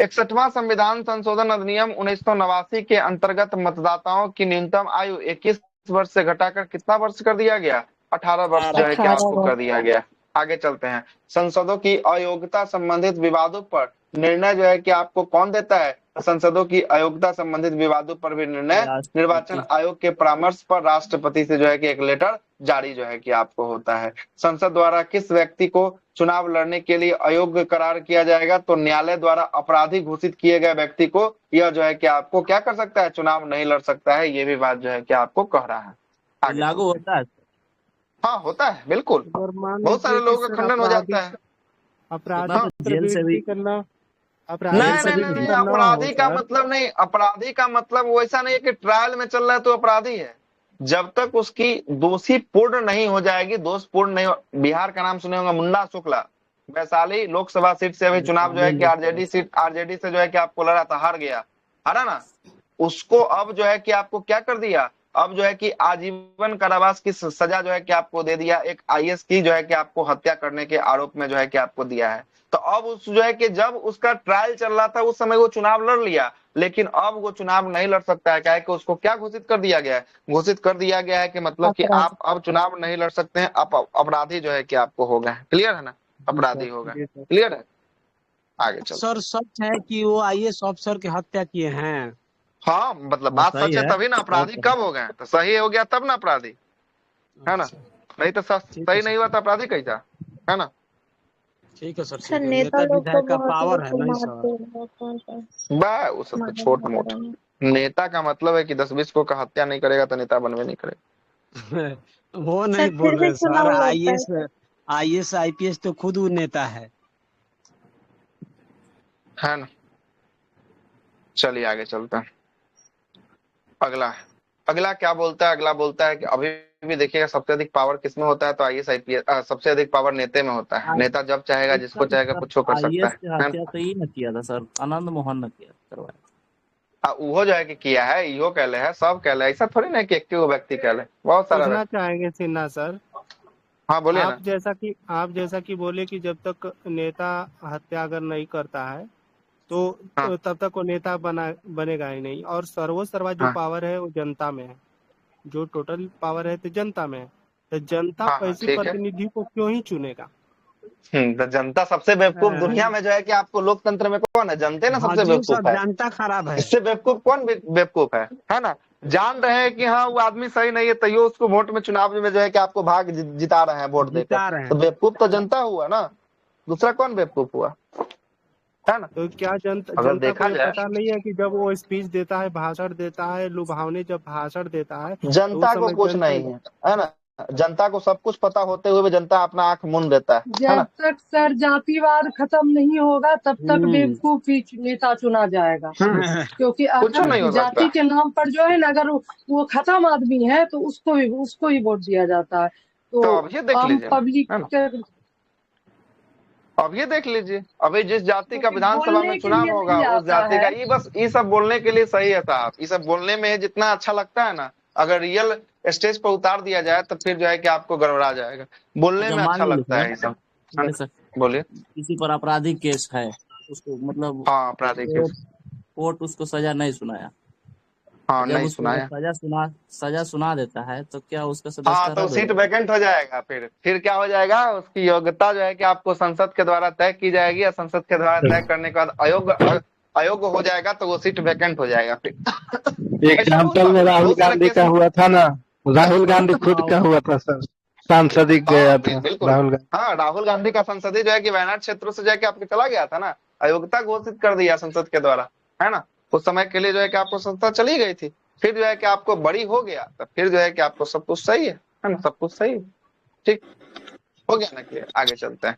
61वां संविधान संशोधन अधिनियम 1989 के अंतर्गत मतदाताओं की न्यूनतम आयु 21 वर्ष से घटाकर कितना वर्ष कर दिया गया, 18 वर्ष जो है कि आपको कर दिया गया। आगे चलते हैं। संसदों की अयोग्यता संबंधित विवादों पर निर्णय जो है कि आपको कौन देता है, संसदों की अयोग्यता संबंधित विवादों पर भी निर्णय निर्वाचन आयोग के परामर्श पर राष्ट्रपति से जो है कि एक लेटर जारी जो है कि आपको होता है। संसद द्वारा किस व्यक्ति को चुनाव लड़ने के लिए अयोग्य करार किया जाएगा, तो न्यायालय द्वारा अपराधी घोषित किए गए व्यक्ति को यह जो है कि आपको क्या कर सकता है, चुनाव नहीं लड़ सकता है। ये भी बात जो है कि आपको कह रहा है।
लागू होता है।
हाँ, होता है, बिल्कुल। बहुत सारे लोगों का खंडन हो जाता है।
जेल से भी
नहीं, अपराधी का मतलब नहीं, अपराधी का मतलब वैसा नहीं है कि ट्रायल में चल रहा है तो अपराधी है। जब तक उसकी दोषी पूर्ण नहीं हो जाएगी, दोष पूर्ण नहीं हो। बिहार का नाम सुने होंगे, मुन्ना शुक्ला, वैशाली लोकसभा सीट से अभी चुनाव जो है कि आरजेडी से जो है कि आपको लड़ा था, हार गया, हारा ना। उसको अब जो है कि आपको क्या कर दिया, अब जो है कि आजीवन कारावास की सजा जो है कि आपको दे दिया। एक आईएएस की जो है कि आपको हत्या करने के आरोप में जो है कि आपको दिया है। तो अब उस जो है कि जब उसका ट्रायल चल रहा था उस समय वो चुनाव लड़ लिया, लेकिन अब वो चुनाव नहीं लड़ सकता है। क्या है कि उसको क्या घोषित कर दिया गया है, घोषित कर दिया गया है कि मतलब कि आप अब चुनाव नहीं लड़ सकते हैं, आप अपराधी जो है कि आपको हो गए। क्लियर है ना, अपराधी हो गए। क्लियर है। आगे चलो।
सर सच है कि वो आईएएस अफसर की हत्या किए हैं।
हाँ, मतलब बात सच है तभी ना, अपराधी कब हो गए, तो सही हो गया तब ना अपराधी, है ना। नहीं तो सही नहीं हुआ तो अपराधी कैसा, है ना।
ठीक है सर,
सर नेता लोग
विधायक का
तो
पावर है
बहुत
नहीं सर।
बा वो सब तो छोट मोट। नेता का मतलब है कि 10-20 को का हत्या नहीं करेगा तो नेता बनवे नहीं करेगा।
वो नहीं बोल रहे सर, आईएएस आईपीएस तो खुद वो नेता है
ना। चलिए आगे चलते हैं। अगला अगला क्या बोलता है? अगला बोलता है कि अभी भी देखिएगा सबसे अधिक पावर किसमें होता है, तो आईएएस आईपीएस सबसे अधिक पावर नेता में होता है। नेता जब चाहेगा जिसको चाहेगा कुछ कर सकता
आईएएस की
है
हत्या तो ये न किया था सर, आनंद मोहन ने किया करवाया।
वो जो है कि किया है, इहो कहले है, सब कहले, ऐसा थोड़ी ना कि एक व्यक्ति कहले, बहुत सारा
पूछना
व्यक्ति।
चाहेंगे सिन्हा सर,
हाँ बोलिए ना।
आप जैसा कि बोले कि जब तक नेता हत्या अगर नहीं करता है तो
हाँ
तब तक वो नेता बनेगा ही नहीं। और सर्वा जो
हाँ
पावर है वो जनता में है, जो टोटल पावर है तो जनता में है। तो जनता
हाँ हाँ
ऐसे
ठीक है।
प्रतिनिधि को क्यों ही चुनेगा?
तो जनता सबसे बेवकूफ दुनिया में जो है कि आपको लोकतंत्र में कौन है? जनता ना
हाँ
सबसे
जी
बेवकूफ
सर,
है।
जनता खराब है।
इससे बेवकूफ कौन बेवकूफ है ना? जान रहे हैं कि हाँ वो आदमी सही नहीं है, तैयो उसको वोट में चुनाव में जो है कि आपको भाग जिता रहे हैं वोट देकर,
जिता रहे
तो
हैं।
बेवकूफ तो जनता हुआ ना, दूसरा कौन बेवकूफ हुआ, है ना?
तो क्या जनता
अगर
को
देखा
ये
जाए,
पता नहीं है कि जब वो स्पीच देता है, भाषण देता है, लुभावने जब भाषण देता है तो उस
जनता को
समय
कुछ नहीं है ना? जनता को सब कुछ पता होते हुए भी जनता अपना आंख मूंद देता है ना?
जब तक सर जातिवाद खत्म नहीं होगा तब तक बेवकूफ ही नेता चुना जाएगा। क्योंकि
कुछ नहीं
अगर
हो सकता।
जाति के नाम पर जो है ना, अगर वो खत्म आदमी है तो उसको ही वोट दिया जाता है।
तो
तो
अब ये देख
आम
लीजिए,
पब्लिक
है ना? अब ये देख लीजिए, अभी जिस जाति का
क्योंकि
विधानसभा
बोलने
में
के
चुनाव
लिए
होगा
नहीं
उस
आता
जाति का,
है।
ये बस ये सब बोलने के लिए सही है साहब, ये सब बोलने में जितना अच्छा लगता है ना, अगर रियल स्टेज पर उतार दिया जाए तो फिर जो है कि आपको गड़बड़ा जाएगा। बोलने
अच्छा
में
मान
अच्छा
लीजिए
लगता है ये सब।
सर, जैसे
बोलिए।
किसी पर आपराधिक केस है, उसको मतलब
हाँ आपराधिक केस,
कोर्ट उसको सजा नहीं सुनाया,
हाँ
जब
नहीं
उसको
सुनाया,
सजा सुना देता है तो क्या उसका
हाँ
सदस्यता
तो
रद्द हो
सीट
जाएगा?
वैकेंट हो जाएगा। फिर क्या हो जाएगा, उसकी योग्यता जो है कि आपको संसद के द्वारा तय की जाएगी, या संसद के द्वारा तय करने के बाद अयोग्य हो जाएगा तो वो सीट वैकेंट हो जाएगा। फिर
एग्जाम्पल में राहुल
बहुत सारा
गांधी
केस
का हुआ था ना, राहुल गांधी खुद
हाँ,
का हुआ था सर, सांसदिक गया था
बिल्कुल।
राहुल गांधी।
हाँ राहुल गांधी का संसदीय जो है कि वायनाड क्षेत्र से जाके आपके चला गया था ना, अयोग्यता घोषित कर दिया संसद के द्वारा, है ना? उस समय के लिए जो है कि आपको संस्था चली गई थी, फिर जो है कि आपको बड़ी हो गया तो फिर जो है कि आपको सब कुछ सही है ना? सब कुछ सही है, ठीक हो गया ना? क्लियर। आगे चलते हैं।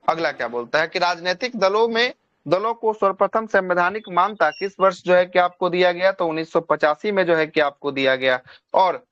अगला क्या बोलता है कि राजनीतिक दलों को सर्वप्रथम संवैधानिक मान्यता किस वर्ष जो है कि आपको दिया गया, तो 1985 में जो है कि आपको दिया गया। और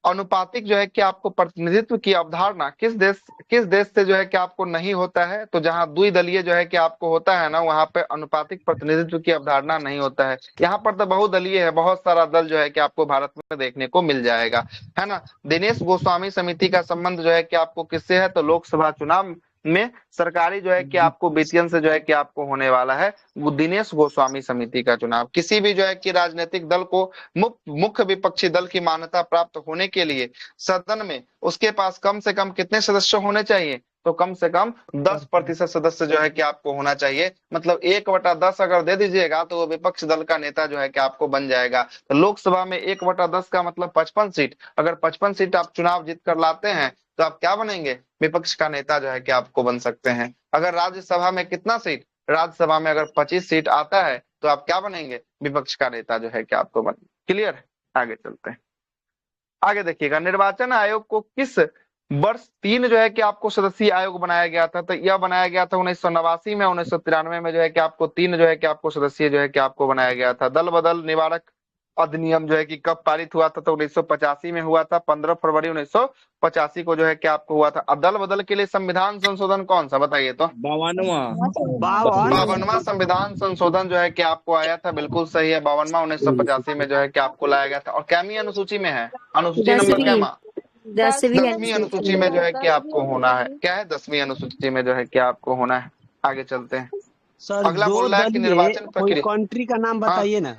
अनुपातिक जो है कि आपको प्रतिनिधित्व की अवधारणा किस देश से जो है कि आपको नहीं होता है, तो जहां द्विदलीय जो है कि आपको होता है ना, वहां पे अनुपातिक प्रतिनिधित्व की अवधारणा नहीं होता है। यहाँ पर तो बहुदलीय है, बहुत सारा दल जो है कि आपको भारत में देखने को मिल जाएगा, है ना? दिनेश गोस्वामी समिति का संबंध जो है कि आपको किससे है, तो लोकसभा चुनाव में सरकारी जो है कि आपको बीटीएन से जो है कि आपको होने वाला है वो दिनेश गोस्वामी समिति का चुनाव। किसी भी जो है कि राजनीतिक दल को मुख्य विपक्षी दल की मान्यता प्राप्त होने के लिए सदन में उसके पास कम से कम कितने सदस्य होने चाहिए, तो कम से कम 10% सदस्य जो है कि आपको होना चाहिए। मतलब 1/10 अगर दे दीजिएगा तो वो विपक्ष दल का नेता जो है कि आपको बन जाएगा। तो लोकसभा में 1/10 का मतलब 55 सीट, अगर 55 सीट आप चुनाव जीत कर लाते हैं तो आप क्या बनेंगे, विपक्ष का नेता जो है कि आपको बन सकते हैं। अगर राज्यसभा में कितना सीट, राज्यसभा में अगर 25 सीट आता है तो आप क्या बनेंगे, विपक्ष का नेता जो है कि आपको बन। क्लियर है? आगे चलते हैं। आगे देखिएगा, निर्वाचन आयोग को किस वर्ष 3 जो है कि आपको सदस्यीय आयोग बनाया गया था, तो यह बनाया गया था 1989 में। 1993 में जो है कि आपको 3 जो है कि आपको सदस्यीय जो है कि आपको बनाया गया था। दल बदल निवारक अधिनियम जो है कि कब पारित हुआ था, तो 1985 में हुआ था, 15 फरवरी 1985 को जो है कि आपको हुआ था। अब दल बदल के लिए संविधान संशोधन कौन सा बताइए तो? 52वां संविधान संशोधन जो है कि आपको आया था, बिल्कुल सही है, 52वां 1985 में जो है कि आपको लाया गया था। और कैमी अनुसूची में है, अनुसूची नंबर क्या? 10वीं अनुसूची में जो है कि आपको होना है, क्या है 10वीं अनुसूची में जो है कि आपको होना है। आगे चलते हैं।
सर
अगला बोल रहा है कि निर्वाचन
कोई
प्रक्रिया,
कंट्री का नाम बताइए ना।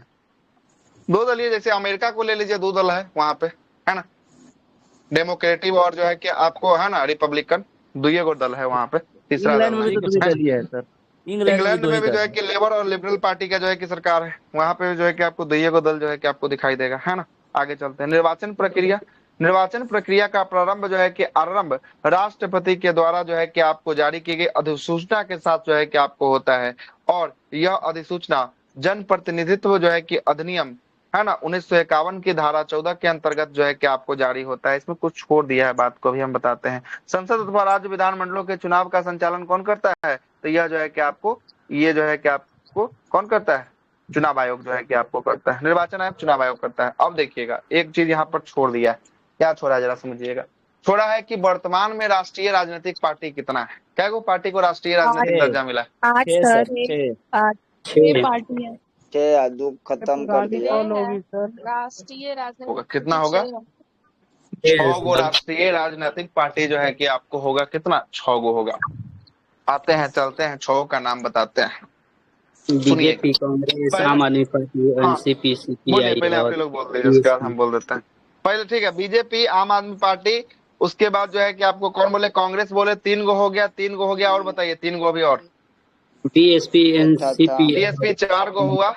2 दलीय, जैसे अमेरिका को ले लीजिए, 2 दल है वहां पे, है ना? डेमोक्रेटिक और जो है कि आपको है ना रिपब्लिकन, 2 दल है वहां पे, तीसरा
इंग्लैंड
दल
में भी तो द्विदलीय है सर,
इंग्लैंड में भी जो है कि लेबर और लिबरल पार्टी का जो है कि सरकार है, वहां पे जो है कि आपको 2 दल जो है कि आपको दिखाई देगा, है ना? आगे चलते हैं। निर्वाचन प्रक्रिया का प्रारंभ जो है कि आरंभ राष्ट्रपति के द्वारा जो है कि आपको जारी की गई अधिसूचना के साथ जो है कि आपको होता है। और यह अधिसूचना जन प्रतिनिधित्व जो है कि अधिनियम, है ना, 1951 की धारा 14 के अंतर्गत जो है कि आपको जारी होता है। इसमें कुछ छोड़ दिया है, बात को भी हम बताते हैं। संसद अथवा राज्य विधानमंडलों के चुनाव का संचालन कौन करता है, तो यह जो है कि आपको, ये जो है कि आपको कौन करता है, चुनाव आयोग जो है कि आपको करता है, निर्वाचन आयोग चुनाव आयोग करता है। अब देखिएगा एक चीज यहाँ पर छोड़ दिया है, क्या छोड़ा है जरा समझिएगा। छोड़ा है कि वर्तमान में राष्ट्रीय राजनीतिक पार्टी कितना है, क्या को पार्टी को राष्ट्रीय राजनीतिक दर्जा मिला है?
8
6
सर,
सर
6 पार्टी है।
6 दो खत्म कर
पुरानी
दिया।
कौन होगी सर?
राष्ट्रीय
होगा
राजनीतिक
कितना होगा? 6 गो राष्ट्रीय राजनीतिक पार्टी जो है कि आपको होगा कितना? 6 गो होगा। आते हैं चलते हैं 6 का नाम बताते हैं। सुनिए
बीजेपी, कांग्रेस,
पहले,
आम आदमी पार्टी,
हाँ
एनसीपी,
बोलिए,
सीपीआई
पहले आप
और
ही लोग बोल दीजिए, उसके बाद हम बोल देते हैं। पहले ठीक है, बीजेपी, आम आदमी पार्टी, उसके बाद जो है कि आपको कौन बोले? कांग्रेस बोले। 3 गो हो गया, 3 गो हो गया, और बताइए 3 गो भी और।
बीएसपी,
अच्छा अच्छा
एनसीपी,
बीएसपी 4 गो हुआ,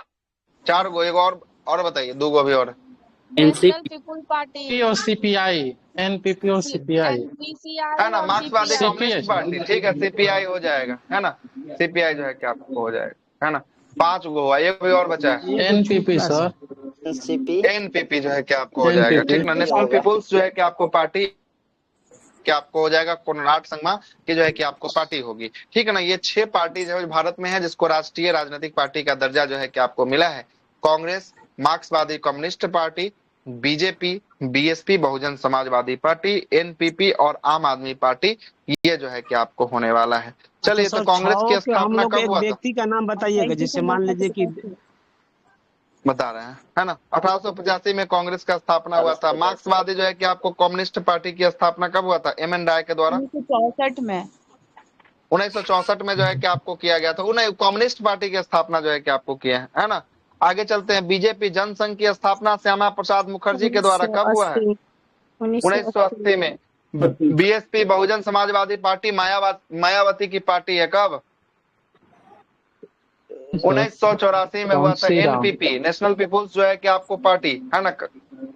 4 गो, एक और बताइए 2 गो भी और।
नेशनल
एनसीपी
पीपुल पार्टी,
और सीपीआई, एनपीपी और सीपीआई,
है
एनपीसीआई
ना,
और
मार्क्सवादी
सीपीआई।
कम्युनिस्ट पार्टी, ठीक है, सीपीआई हो जाएगा, है ना, सीपीआई जो है कि आपको हो जाएगा, है ना। 5 गो हुआ, एक भी और बचा है,
एनपीपी सर,
एनसीपी
एनपीपी जो है कि आपको हो जाएगा, ठीक ना। नेशनल पीपुल्स जो है कि आपको पार्टी कि आपको हो जाएगा, कोनराड संगमा की जो है कि आपको पार्टी होगी, ठीक है ना। ये 6 पार्टी जो है भारत में है जिसको राष्ट्रीय राजनीतिक पार्टी का दर्जा जो है कि आपको मिला है। कांग्रेस, मार्क्सवादी communist party, BJP, BSP Bahujan Samajwadi party, NPP और आम आदमी पार्टी, ये जो है कि आपको होने वाला है। चलिए,
अच्छा
तो
सर,
कांग्रेस की
6 के हम
स्थापना
लोग
कब
एक
हुआ था?
व्यक्ति का नाम बताइएगा, जैसे मान लीजिए कि
बता रहे हैं, है ना। 1885 में कांग्रेस का स्थापना हुआ था। मार्क्सवादी जो है कि आपको कम्युनिस्ट पार्टी की स्थापना कब हुआ था? एम एन राय के द्वारा
1964 में।
1964 में जो है कि आपको किया गया था। उन्हें कम्युनिस्ट पार्टी की स्थापना जो है कि आपको किया है ना। आगे चलते हैं, बीजेपी जनसंघ की स्थापना श्यामा प्रसाद मुखर्जी के द्वारा कब हुआ है? 1980 में। बीएसपी बहुजन समाजवादी पार्टी मायावती की पार्टी है, कब? 1984 में हुआ था। एनपीपी नेशनल पीपुल्स जो है कि आपको पार्टी, है ना,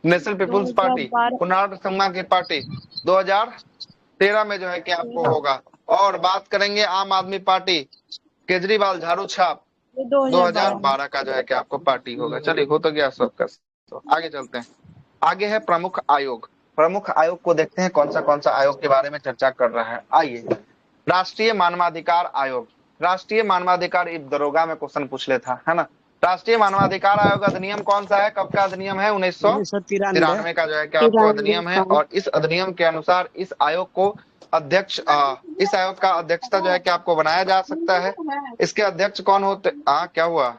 national people's party, Conrad Sangma की पार्टी 2013 में जो है कि आपको होगा। और बात करेंगे आम आदमी पार्टी, केजरीवाल झाड़ू छाप 2012 का जो है कि आपको पार्टी होगा। चलिए, हो तो गया सबका। तो आगे चलते हैं, आगे है प्रमुख आयोग। प्रमुख आयोग को देखते हैं कौन सा आयोग के बारे में चर्चा कर रहा है। आइए, राष्ट्रीय मानवाधिकार आयोग। राष्ट्रीय मानवाधिकार दरोगा में क्वेश्चन पूछ ले था, है ना। राष्ट्रीय मानवाधिकार आयोग अधिनियम कौन सा है, कब का अधिनियम है? 1993 का जो है कि आपको अधिनियम है। और इस अधिनियम के अनुसार इस आयोग को अध्यक्ष इस आयोग का अध्यक्षता जो है कि आपको बनाया जा सकता है। इसके अध्यक्ष कौन होते? क्या हुआ?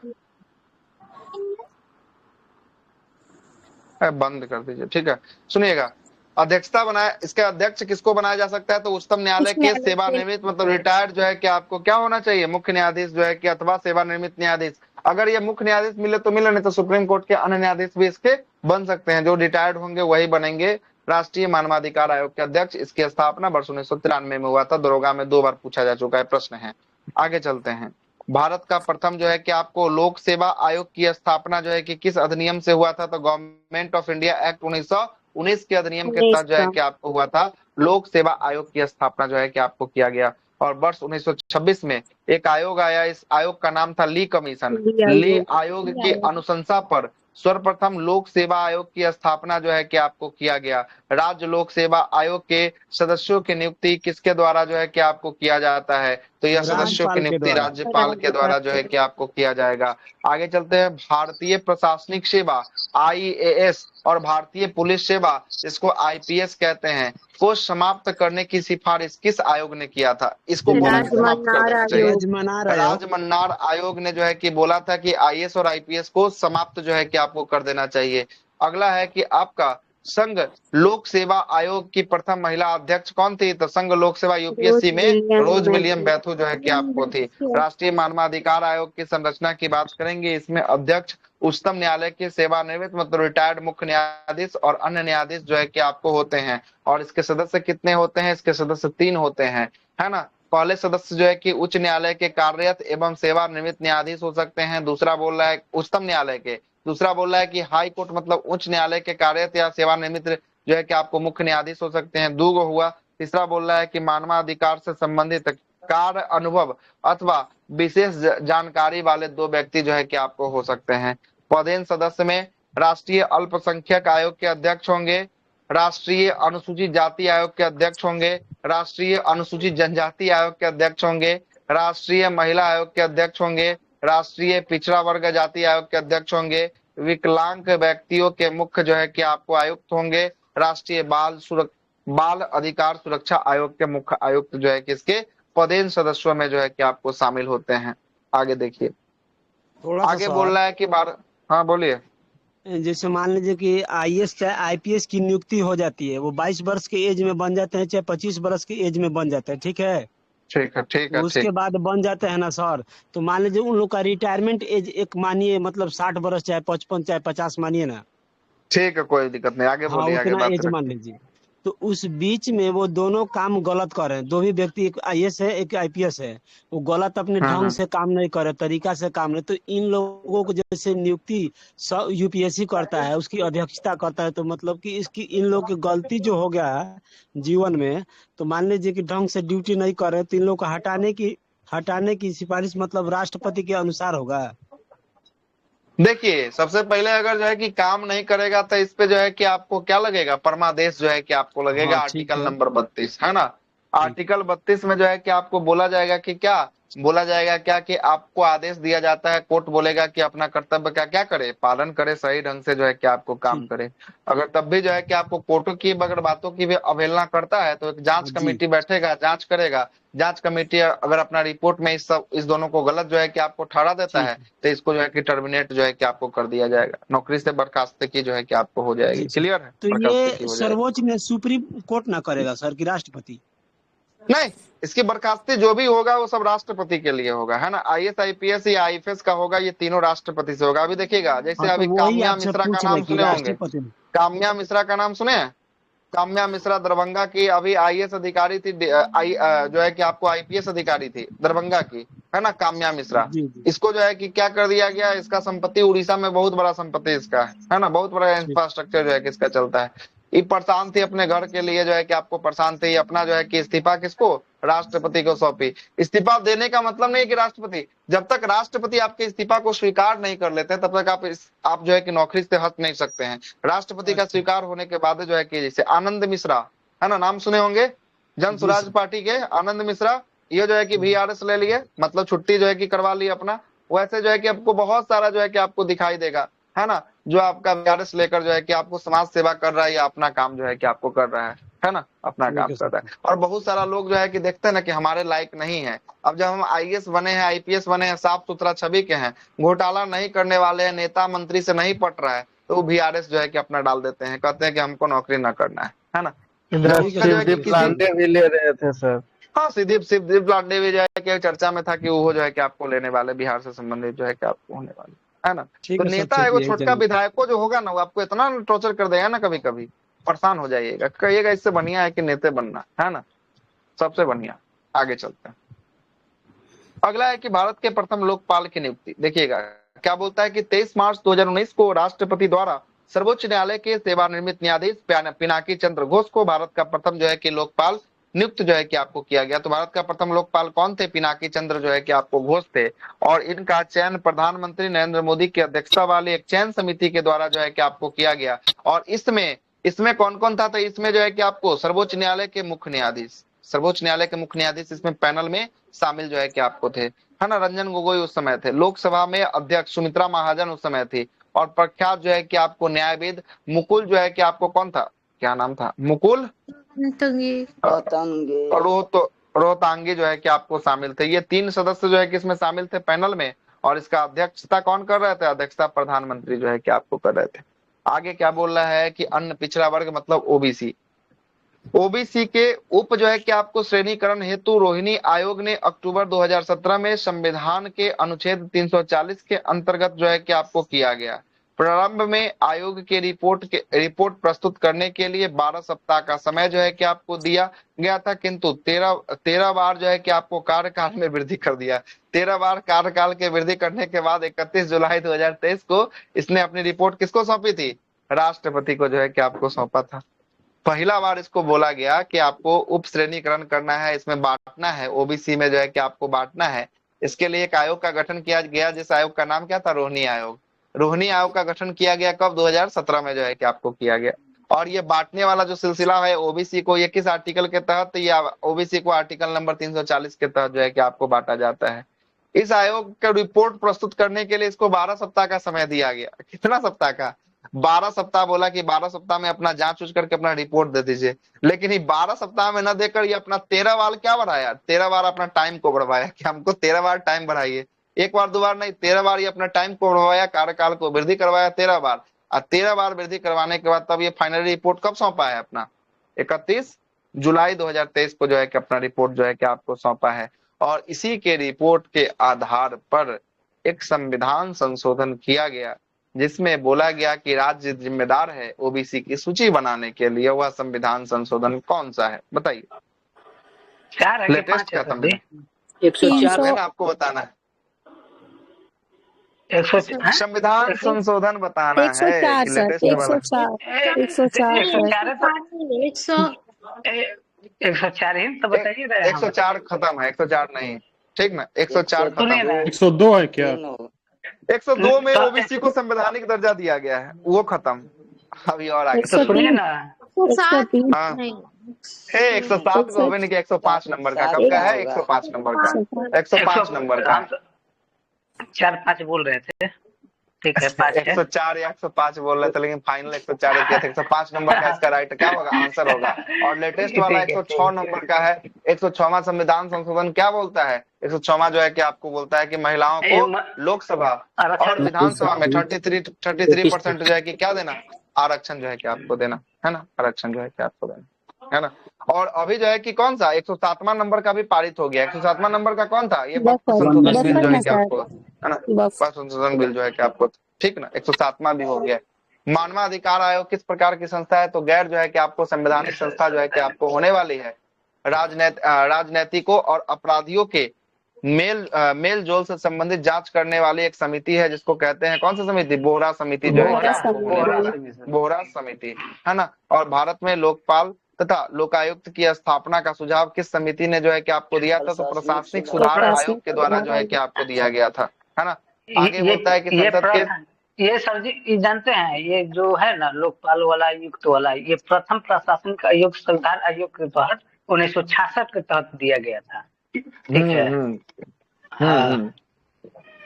बंद कर दीजिए, ठीक है। सुनिएगा, अध्यक्षता बनाया, इसके अध्यक्ष किसको बनाया जा सकता है? तो उच्चतम न्यायालय के सेवानिवृत्त मतलब रिटायर्ड जो है कि आपको क्या होना चाहिए? मुख्य न्यायाधीश जो है कि अथवा सेवानिवृत्त न्यायाधीश। अगर ये मुख्य न्यायाधीश मिले तो मिले, नहीं तो सुप्रीम कोर्ट के अन्य न्यायाधीश भी इसके बन सकते हैं। जो रिटायर्ड होंगे वही बनेंगे राष्ट्रीय मानवाधिकार आयोग के अध्यक्ष। इसकी स्थापना वर्ष 1993 में हुआ था। दरोगा में 2 बार पूछा जा चुका है, प्रश्न है। आगे चलते हैं, भारत का प्रथम जो है कि आपको लोक सेवा आयोग की स्थापना जो है कि किस अधिनियम से हुआ था? तो गवर्नमेंट ऑफ इंडिया एक्ट 1919 के अधिनियम के तहत जो है कि आपको हुआ था लोक सेवा आयोग की स्थापना जो है कि आपको किया गया। और वर्ष 1926 में एक आयोग आया, इस आयोग का नाम था ली कमीशन। ली आयोग की अनुशंसा पर सर्वप्रथम लोक सेवा आयोग की स्थापना जो है कि आपको किया गया। राज्य लोक सेवा आयोग के सदस्यों की नियुक्ति किसके द्वारा जो है कि आपको किया जाता है? तो यह सदस्यों की नियुक्ति राज्यपाल के द्वारा जो है कि आपको किया जाएगा। आगे चलते हैं, भारतीय प्रशासनिक सेवा IAS और भारतीय पुलिस सेवा, जिसको IPS कहते हैं, को समाप्त करने की सिफारिश किस आयोग ने किया था? इसको राजमन्नार आयोग ने जो है कि बोला था कि IAS और IPS को समाप्त जो है कि आपको कर देना चाहिए। अगला है कि आपका संघ लोक सेवा आयोग की प्रथम महिला अध्यक्ष कौन थी? तो संघ लोक सेवा UPSC में रोज विलियम बैथू जो है कि आपको थी। राष्ट्रीय मानवाधिकार आयोग की संरचना की बात करेंगे, इसमें अध्यक्ष उच्चतम न्यायालय के सेवानिवृत्त मतलब रिटायर्ड मुख्य न्यायाधीश और अन्य न्यायाधीश जो है कि आपको होते हैं। और इसके सदस्य कितने होते हैं? इसके सदस्य 3 होते हैं, है ना। पहले सदस्य जो है कि उच्च न्यायालय के कार्यरत एवं सेवानिवृत्त न्यायाधीश हो सकते हैं। दूसरा बोल रहा है उच्चतम न्यायालय के। दूसरा बोल रहा है कि हाई कोर्ट मतलब उच्च न्यायालय के कार्यरत या सेवानिवृत्त जो है कि आपको मुख्य न्यायाधीश हो सकते हैं। 2 हुआ। तीसरा बोल रहा है कि मानवाधिकार से संबंधित कार्य अनुभव अथवा विशेष जानकारी वाले 2 व्यक्ति जो है कि आपको हो सकते हैं। पदेन सदस्य में राष्ट्रीय अल्पसंख्यक आयोग के अध्यक्ष होंगे, राष्ट्रीय अनुसूचित जाति आयोग के अध्यक्ष होंगे, राष्ट्रीय अनुसूचित जनजाति आयोग के अध्यक्ष होंगे, राष्ट्रीय महिला आयोग के अध्यक्ष होंगे, राष्ट्रीय पिछड़ा वर्ग जाति आयोग के अध्यक्ष होंगे, विकलांग व्यक्तियों के मुख्य जो है कि आपको आयुक्त होंगे, राष्ट्रीय बाल अधिकार सुरक्षा आयोग के मुख्य आयुक्त जो है कि इसके पदेन सदस्यों में जो है कि आपको शामिल होते हैं। आगे देखिए,
थोड़ा सा
आगे बोल रहा है कि हाँ बोलिए।
जैसे मान लीजिए कि आईएएस चाहे आईपीएस की नियुक्ति हो जाती है, वो 22 वर्ष के एज में बन जाते हैं, चाहे 25 वर्ष के एज में बन जाते हैं, ठीक है।
ठीक है, ठीक है,
उसके
ठीक।
बाद बन जाते हैं ना सर, तो मान लीजिए उन लोग का रिटायरमेंट एज एक मानिए मतलब 60 वर्ष चाहे 55 चाहे 50 मानिए ना,
ठीक है, कोई दिक्कत नहीं, आगे
हाँ
बोलिए, आगे
उतना
बात
एज मान
रखिए।
लीजिए। तो उस बीच में वो दोनों काम गलत कर रहे हैं, दो भी व्यक्ति, एक आईएएस है एक आईपीएस है, वो गलत अपने ढंग से काम नहीं करे, तरीका से काम नहीं, तो इन लोगों को जैसे नियुक्ति यूपीएससी करता है, उसकी अध्यक्षता करता है, तो मतलब कि इसकी इन लोगों की गलती जो हो गया है जीवन में, तो मान लीजिए कि ढंग से ड्यूटी नहीं कर रहे, तो इन लोग को हटाने की सिफारिश मतलब राष्ट्रपति के अनुसार होगा।
देखिए, सबसे पहले अगर जो है कि काम नहीं करेगा तो इस पे जो है कि आपको क्या लगेगा, परमादेश जो है कि आपको लगेगा,
हाँ, ठीक
आर्टिकल
है।
नंबर 32 है ना। आर्टिकल 32 में जो है कि आपको बोला जाएगा कि क्या बोला जाएगा, क्या कि आपको आदेश दिया जाता है, कोर्ट बोलेगा कि अपना कर्तव्य क्या क्या करे, पालन करे, सही ढंग से जो है कि आपको काम करे। अगर तब भी जो है कि आपको कोर्टों की अगर बातों की भी अवहेलना करता है तो एक जांच कमेटी बैठेगा, जांच करेगा। जांच कमेटी अगर अपना रिपोर्ट में इस दोनों को गलत जो है कि आपको ठहरा देता है तो इसको जो है कि टर्मिनेट जो है कि आपको कर दिया जाएगा, नौकरी से बर्खास्तगी जो है कि आपको हो जाएगी। क्लियर है?
तो
बर्खास्तगी
ये
हो जाएगी।
सर्वोच्च में सुप्रीम कोर्ट ना करेगा सर कि राष्ट्रपति?
नहीं, इसकी बर्खास्ती जो भी होगा वो सब राष्ट्रपति के लिए होगा, है ना। आईएएस आईपीएस या आईएफएस का होगा, ये तीनों राष्ट्रपति से होगा। अभी देखिएगा, जैसे
हाँ, तो
अभी
वही
काम्या
आपसे
मिश्रा का
पूछ
नाम
रहे कि
सुने होंगे।
राष्ट्रपति में।
काम्या मिश्रा का नाम सुने हैं? काम्या मिश्रा दरभंगा की अभी आईएएस अधिकारी थी, जो है कि आपको आईपीएस अधिकारी थी दरभंगा की, है ना, काम्या मिश्रा। इसको जो है कि क्या कर दिया गया, इसका संपत्ति उड़ीसा में बहुत बड़ा संपत्ति इसका है ना, बहुत बड़ा इंफ्रास्ट्रक्चर जो है कि इसका चलता है। ये परेशान थी अपने घर के लिए, जो है कि आपको परेशान थे, अपना जो है कि इस्तीफा किसको, राष्ट्रपति को सौंपी। इस्तीफा देने का मतलब नहीं है कि राष्ट्रपति, जब तक राष्ट्रपति आपके इस्तीफा को स्वीकार नहीं कर लेते तब तक आप जो है कि नौकरी से हट नहीं सकते हैं। राष्ट्रपति का स्वीकार होने के बाद जो है कि जैसे आनंद मिश्रा, है ना, नाम सुने होंगे, जन स्वराज पार्टी के आनंद मिश्रा, ये जो है कि वीआरएस ले लिए, मतलब छुट्टी जो है कि करवा ली अपना। वैसे जो है कि आपको बहुत सारा जो है कि आपको दिखाई देगा, है ना, जो आपका वीआरएस लेकर जो है कि आपको समाज सेवा कर रहा है या अपना काम जो है कि आपको कर रहा है ना, अपना काम कर रहा है। और बहुत सारा लोग जो है कि देखते हैं ना कि हमारे लायक नहीं है। अब जब हम आईएएस बने हैं, आईपीएस बने हैं, साफ सुथरा छवि के हैं, घोटाला नहीं करने वाले हैं, नेता मंत्री से नहीं पट रहा है, तो वो वीआरएस जो है कि अपना डाल देते हैं, कहते हैं कि हमको नौकरी ना करना है ना।
शिवदीप लांडे भी ले रहे थे सर।
हाँ, शिवदीप लांडे भी जो है कि चर्चा में था कि वो जो है कि आपको लेने वाले, बिहार से संबंधित जो है कि आपको होने वाले, है ना। तो नेता है वो छोटका विधायकों जो होगा ना, वो आपको इतना टॉर्चर कर देगा ना, कभी कभी परेशान हो जाइएगा, कहिएगा इससे बढ़िया है कि नेता बनना, है ना, सबसे बढ़िया। आगे चलते हैं। अगला है कि भारत के प्रथम लोकपाल की नियुक्ति। देखिएगा क्या बोलता है कि 23 मार्च 2019 को राष्ट्रपति द्वारा सर्वोच्च न्यायालय के सेवानिवृत्त न्यायाधीश पिनाकी चंद्र घोष को भारत का प्रथम जो है कि लोकपाल नियुक्त जो है कि आपको किया गया। तो भारत का प्रथम लोकपाल कौन थे? पिनाकी चंद्र जो है कि आपको घोष थे, और इनका चयन प्रधानमंत्री नरेंद्र मोदी की अध्यक्षता वाली एक चयन समिति के द्वारा जो है कि आपको किया गया। और इसमें कौन कौन था? तो इसमें जो है कि आपको सर्वोच्च न्यायालय के मुख्य न्यायाधीश इसमें पैनल में शामिल जो है कि आपको थे, है ना। रंजन गोगोई उस समय थे, लोकसभा में अध्यक्ष सुमित्रा महाजन उस समय थी, और प्रख्यात जो है कि आपको न्यायविद मुकुल जो है कि आपको कौन था, क्या नाम था, मुकुल रोहतांगी जो है कि आपको शामिल थे। ये 3 सदस्य जो है कि इसमें शामिल थे पैनल में, और इसका अध्यक्षता कौन कर रहे थे? अध्यक्षता प्रधानमंत्री जो है कि आपको कर रहे थे। आगे क्या बोल रहा है कि अन्य पिछड़ा वर्ग मतलब ओबीसी के उप जो है कि आपको श्रेणीकरण हेतु रोहिणी आयोग ने अक्टूबर 2017 में संविधान के अनुच्छेद 340 के अंतर्गत जो है कि आपको किया गया। प्रारंभ में आयोग के रिपोर्ट प्रस्तुत करने के लिए 12 सप्ताह का समय जो है कि आपको दिया गया था, किंतु 13 बार जो है कि आपको कार्यकाल में वृद्धि कर दिया। 13 बार कार्यकाल के वृद्धि करने के बाद 31 जुलाई 2023 को इसने अपनी रिपोर्ट किसको सौंपी थी? राष्ट्रपति को जो है कि आपको सौंपा था। पहला बार इसको बोला गया कि आपको उप श्रेणीकरण करना है, इसमें बांटना है, ओबीसी में जो है कि आपको बांटना है। इसके लिए एक आयोग का गठन किया गया, जिस आयोग का नाम क्या था? रोहिणी आयोग। रोहिणी आयोग का गठन किया गया कब? 2017 में जो है कि आपको किया गया। और ये बांटने वाला जो सिलसिला है ओबीसी को, ये किस आर्टिकल के तहत? ये ओबीसी को आर्टिकल नंबर 340 के तहत जो है कि आपको बांटा जाता है। इस आयोग का रिपोर्ट प्रस्तुत करने के लिए इसको 12 सप्ताह का समय दिया गया। कितना सप्ताह का? 12 सप्ताह बोला कि 12 सप्ताह में अपना जांच उच करके अपना रिपोर्ट दे दीजिए। लेकिन ये 12 सप्ताह में न देकर ये अपना 13 बार क्या बढ़ाया, 13 बार अपना टाइम को बढ़वाया कि हमको 13 बार टाइम बढ़ाइए। एक बार दो बार नहीं, 13 बार ये अपना टाइम को बढ़वाया, कार्यकाल को वृद्धि करवाया 13 बार। और 13 बार वृद्धि करवाने के बाद तब ये फाइनल रिपोर्ट कब सौंपा है अपना? 31 जुलाई 2023 को जो है कि अपना रिपोर्ट जो है कि आपको सौंपा है। और इसी के रिपोर्ट के आधार पर एक संविधान संशोधन किया गया, जिसमें बोला गया कि राज्य जिम्मेदार है ओबीसी की सूची बनाने के लिए। वह संविधान संशोधन कौन सा है बताइए? लेटेस्ट का संविधान
104
है ना, आपको बताना है।
104
संविधान संशोधन बताना है
104
कि
सर,
लेटेस्ट वाला।
104
104 ही तो बताइए ना।
104 खत्म है, 104 नहीं, ठीक ना, 104 खत्म है।
102 है क्या?
102 में ओबीसी को संवैधानिक दर्जा दिया गया है, वो खत्म। अभी और आगे
तो सुनिए ना,
हाँ, 107 को होने के 105 नंबर का कब का है? 105 नंबर का, 105 नंबर का।
4-5 बोल रहे थे, ठीक है 5 है।
104 या 105 बोल रहे थे, लेकिन फाइनल 104 किया था। 105 नंबर का इसका राइट क्या होगा, आंसर होगा। और लेटेस्ट वाला 106 नंबर का है। 106वां संविधान संशोधन क्या बोलता है? 106वां जो है कि आपको बोलता है कि महिलाओं को लोकसभा और विधानसभा में 33% जो है कि क्या देना, आरक्षण जो है कि आपको देना है ना, आरक्षण जो है कि आपको देना है ना। और अभी जो है कि कौन सा 107वां नंबर का भी पारित हो गया। 107वां नंबर का कौन था? ये संशोधन बिल जो है कि आपको है ना, संशोधन बिल जो है कि आपको, ठीक ना, 107वां भी हो गया। मानवाधिकार आयोग किस प्रकार की संस्था है? तो गैर जो है कि आपको संवैधानिक संस्था जो है कि आपको होने वाली है। राजनैतिकों और अपराधियों के मेल जोल से संबंधित जांच करने वाली एक समिति है, जिसको कहते हैं कौन सा समिति? बोहरा समिति जो है बोहरा समिति है ना। और भारत में लोकपाल तथा लोकायुक्त की स्थापना का सुझाव किस समिति ने जो है कि आपको दिया था? तो प्रशासनिक सुधार आयोग के द्वारा जो है कि आपको दिया गया था, है ना। आगे बोलता है कि संसद के,
ये सर जी ये जानते हैं, ये जो है ना लोकपाल वाला आयुक्त वाला, ये प्रथम प्रशासनिक आयोग संविधान आयोग के तहत 1966 के तहत दिया गया था, ठीक है।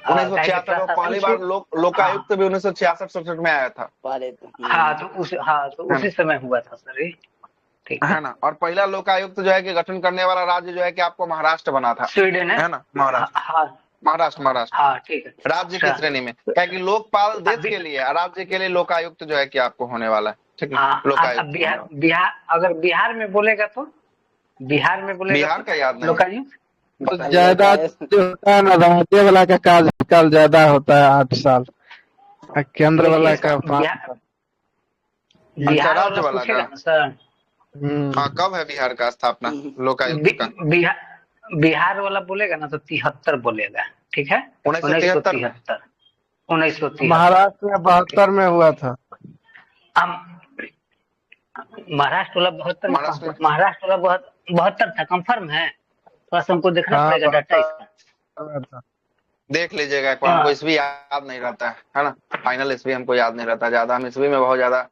1966 पहली बार लोकायुक्त भी 1966-67 में आया था।
तो उसी समय हुआ था सर ये, ठीक
है ना। और पहला लोकायुक्त जो है कि गठन करने वाला राज्य जो है कि आपको महाराष्ट्र बना था,
स्वीडन
है ना, महाराष्ट्र
हाँ ठीक है।
राज्य की श्रेणी में, क्या कि लोकपाल देश के लिए, राज्य के लिए लोकायुक्त जो है कि आपको होने वाला है, ठीक है। लोकायुक्त
बिहार, अगर बिहार में बोलेगा तो बिहार में बोलेगा,
बिहार का याद नहीं,
लोकायुक्त
ज्यादा जो होता है ना, राज्य वाला का कार्यकाल ज्यादा होता है 8 साल, केंद्र वाला का 5 साल।
राज्य वाला का
सर।
हाँ, कब है बिहार का स्थापना लोकायुक्त का?
बिहार वाला बोलेगा ना तो 73 बोलेगा, ठीक है, 1973।
महाराष्ट्र में 72 में हुआ था।
महाराष्ट्र वाला 72 था, कंफर्म है? थोड़ा सा हमको देखना पड़ेगा डाटा इसका,
देख लीजिएगा। हमको इसवी याद नहीं रहता है ना, फाइनल इसवी हमको याद नहीं रहता ज्यादा, हम इसवी में बहुत ज्यादा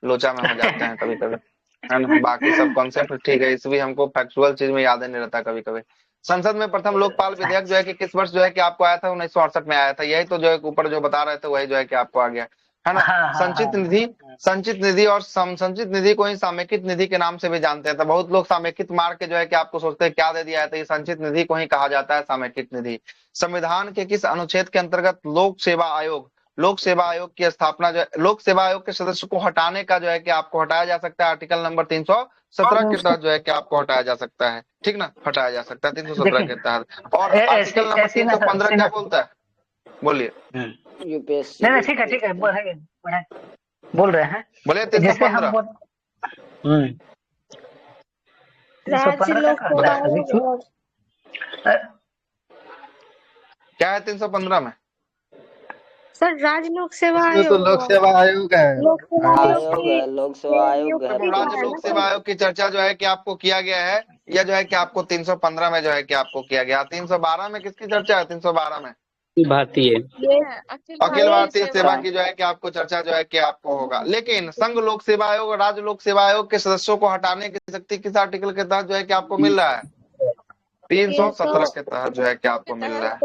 लोचा में हो जाते हैं कभी कभी, है ना। बाकी सब कॉन्सेप्ट ठीक है, इसवी हमको फैक्चुअल चीज में याद नहीं रहता कभी कभी। संसद में प्रथम लोकपाल विधेयक जो है कि किस वर्ष जो है कि आपको आया था? 1968 में आया था। यही तो जो है ऊपर जो बता रहे थे वही जो है कि आपको आ गया, है ना। संचित निधि और संचित निधि को ही सामयिक निधि के नाम से भी जानते हैं। तो बहुत लोग सामयिक मार के जो है कि आपको सोचते हैं क्या दे दिया है, तो ये संचित निधि को ही कहा जाता है, सामयिक निधि। संविधान के किस अनुच्छेद के अंतर्गत लोक सेवा आयोग की स्थापना जो है, लोक सेवा आयोग के सदस्य को हटाने का जो है कि आपको हटाया जा सकता है, आर्टिकल नंबर 317 के तहत जो है कि आपको हटाया जा सकता है, ठीक ना, हटाया जा सकता है 317 के तहत। और आर्टिकल नंबर 315 क्या बोलता है? बोलिए।
यूपीएससी नहीं, ठीक है बोल रहे हैं,
बोले 315 क्या है 315 में?
सर राज्य लोक सेवा
आयोग, तो लोक सेवा आयोग है,
लोक सेवा आयोग
राज्य लोक सेवा आयोग की चर्चा जो है कि आपको किया गया है, यह जो है कि आपको 315 में जो है कि आपको किया गया। 312 में किसकी चर्चा है? 312 में
भारतीय
अखिल भारतीय सेवा की जो है कि आपको चर्चा जो है कि आपको होगा। लेकिन संघ लोक सेवा आयोग और राज्य लोक सेवा आयोग के सदस्यों को हटाने की शक्ति किस आर्टिकल के तहत जो है कि आपको मिल रहा है? 317 के तहत जो है कि आपको मिल रहा है।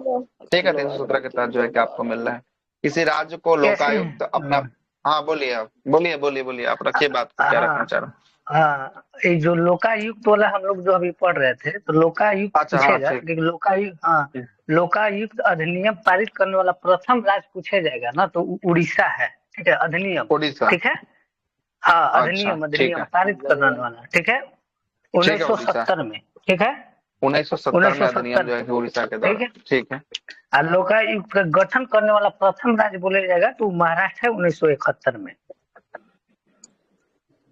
ठीक है, 317 के तहत जो है कि आपको मिल रहा है। किसी राज्य को लोकायुक्त अपना, हाँ बोलिए आप, बोलिए आप रखिए बात को, क्या रखना चाह रहे हैं?
हाँ, ये जो लोकायुक्त वाला हम लोग जो अभी पढ़ रहे थे, तो लोकायुक्त
अच्छा, हाँ,
पूछेगा
ठीक।
कि लोकायुक्त, हाँ, लोकायुक्त अधिनियम पारित करने वाला प्रथम राज्य पूछे जाएगा ना, तो उड़ीसा है। ठीक है, अधिनियम,
उड़ीसा,
ठीक है, हाँ,
अच्छा,
अधिनियम
ठीक
अधिनियम
है,
पारित करने वाला, ठीक है, 1970 में, ठीक है,
1970 में अधिनियम जो है कि उड़ीसा के
ठीक
द्वारा,
है।
ठीक है।
और लोकायुक्त का गठन करने वाला प्रथम राज्य बोला जाएगा तो महाराष्ट्र है 1971 में।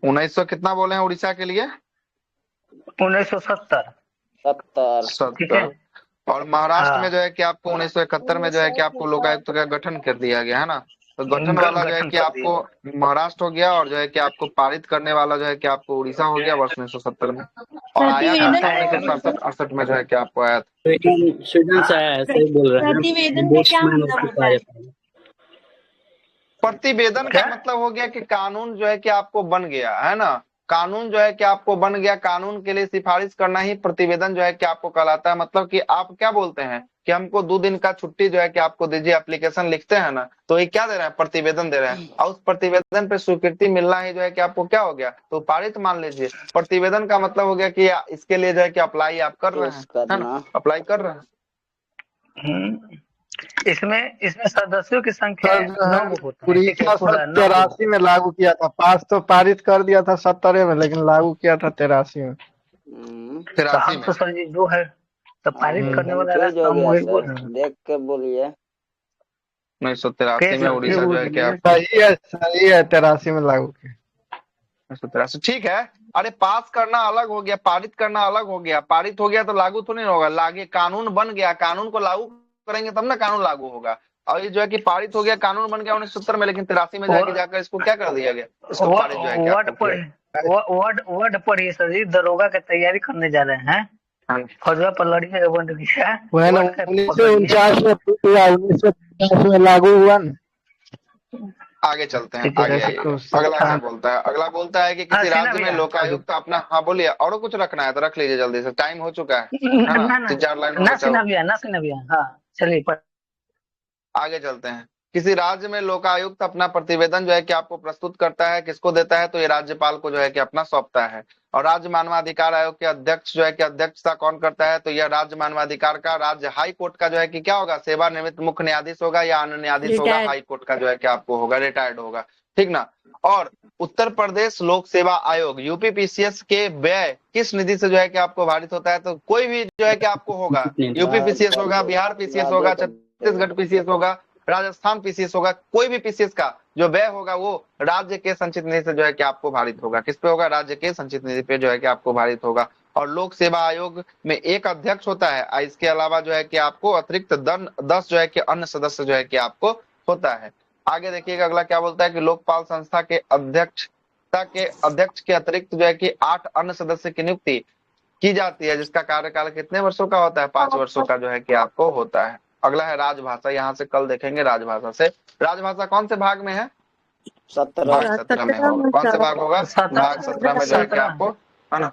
1900 कितना बोले हैं उड़ीसा के लिए?
1970,
70। और महाराष्ट्र में जो है कि आपको 1971 में जो है कि आपको लोकायुक्त का गठन कर दिया गया है ना। तो गठन वाला जो है कि आपको महाराष्ट्र हो गया, और जो है कि आपको पारित करने वाला जो है कि आपको उड़ीसा हो गया वर्ष 1970 में। और आया था 1967-68 में जो है कि आपको आया था।
स्वीडन से आया है, सही बोल रहे हैं।
प्रतिवेदन का क्या मतलब होता है?
प्रतिवेदन का मतलब हो गया कि कानून जो है कि आपको बन गया है ना, कानून जो है कि आपको बन गया, कानून के लिए सिफारिश करना ही प्रतिवेदन जो है कि आपको कहलाता है। मतलब कि आप क्या बोलते हैं कि हमको 2 दिन का छुट्टी जो है कि आपको दीजिए, एप्लीकेशन लिखते हैं ना, तो ये क्या दे रहे हैं? प्रतिवेदन दे रहे हैं। और उस प्रतिवेदन पे स्वीकृति मिलना ही जो है कि आपको क्या हो गया, तो पारित मान लीजिए। प्रतिवेदन का मतलब हो गया कि इसके लिए जो है कि अप्लाई आप कर रहे हैं, है ना, अप्लाई कर रहे हैं।
इसमें सदस्यों की संख्या 9 होता है।
उड़ीसा 83 में लागू किया था, पास तो पारित कर दिया था 70 में, लेकिन लागू किया था 83 में।
83
तो सर जी जो है तो पारित करने वाला रास्ता हम वही बोल रहे हैं।
देख के बोलिए।
1983 में उड़ीसा जो है कि आप,
सही है 83 में लागू किया।
1983, ठीक है। अरे पास करना अलग हो गया, पारित करना अलग हो गया। पारित हो गया तो लागू तो नहीं होगा, लागे कानून बन गया, कानून को लागू करेंगे तब ना कानून लागू होगा। और ये जो है कि पारित हो गया, कानून बन गया 1970 में, लेकिन 83 में जाकर इसको क्या कर दिया गया, इसको पारित जो है
वर्ड पढ़िए सर जी, दरोगा की तैयारी करने जा रहे हैं, फौजा पर लड़ने बंद किया।
1949 में 1950 में लागू हुआ ना।
आगे चलते हैं, आगे अगला क्या बोलता है? अगला बोलता है कि किसी राज्य में लोकायुक्त अपना, हाँ बोलिए, और कुछ रखना है तो रख लीजिए जल्दी से, टाइम हो चुका है ना, 3-4 लाइन।
हाँ चलिए
आगे चलते हैं। किसी राज्य में लोकायुक्त अपना प्रतिवेदन जो है कि आपको प्रस्तुत करता है, किसको देता है, तो ये राज्यपाल को जो है कि अपना सौंपता है। और राज्य मानवाधिकार आयोग के अध्यक्ष जो है कि अध्यक्षता कौन करता है, तो यह राज्य मानवाधिकार का राज्य हाई कोर्ट का जो है कि क्या होगा, सेवानिवृत्त मुख्य न्यायाधीश होगा या अन्य न्यायाधीश होगा, हाई कोर्ट का जो है कि आपको होगा, रिटायर्ड होगा, ठीक ना। और उत्तर प्रदेश लोक सेवा आयोग यूपीपीसीएस के व्यय किस निधि से जो है कि आपको भारित होता है, तो कोई भी जो है कि आपको होगा, यूपीपीसीएस होगा, बिहार पीसीएस होगा, छत्तीसगढ़ पीसीएस होगा, राजस्थान पीसीएस होगा, कोई भी पीसीएस का जो व्यय होगा वो राज्य के संचित निधि से जो है कि आपको भारित होगा। किस पे होगा? राज्य के संचित निधि पे जो है कि आपको भारित होगा। और लोक सेवा आयोग में एक अध्यक्ष होता है, इसके अलावा जो है कि आपको अतिरिक्त 10 जो है कि अन्य सदस्य जो है कि आपको होता है। आगे देखिएगा अगला क्या बोलता है कि लोकपाल संस्था के अध्यक्ष के अतिरिक्त जो है कि 8 अन्य सदस्य की नियुक्ति की जाती है, जिसका कार्यकाल कितने वर्षों का होता है? 5 वर्षों का जो है कि आपको होता है। अगला है राजभाषा, यहाँ से कल देखेंगे राजभाषा से। राजभाषा कौन से भाग में है?
17
भाग 17 में होगा। कौन से भाग होगा? भाग 17 में जो है कि आपको, है ना,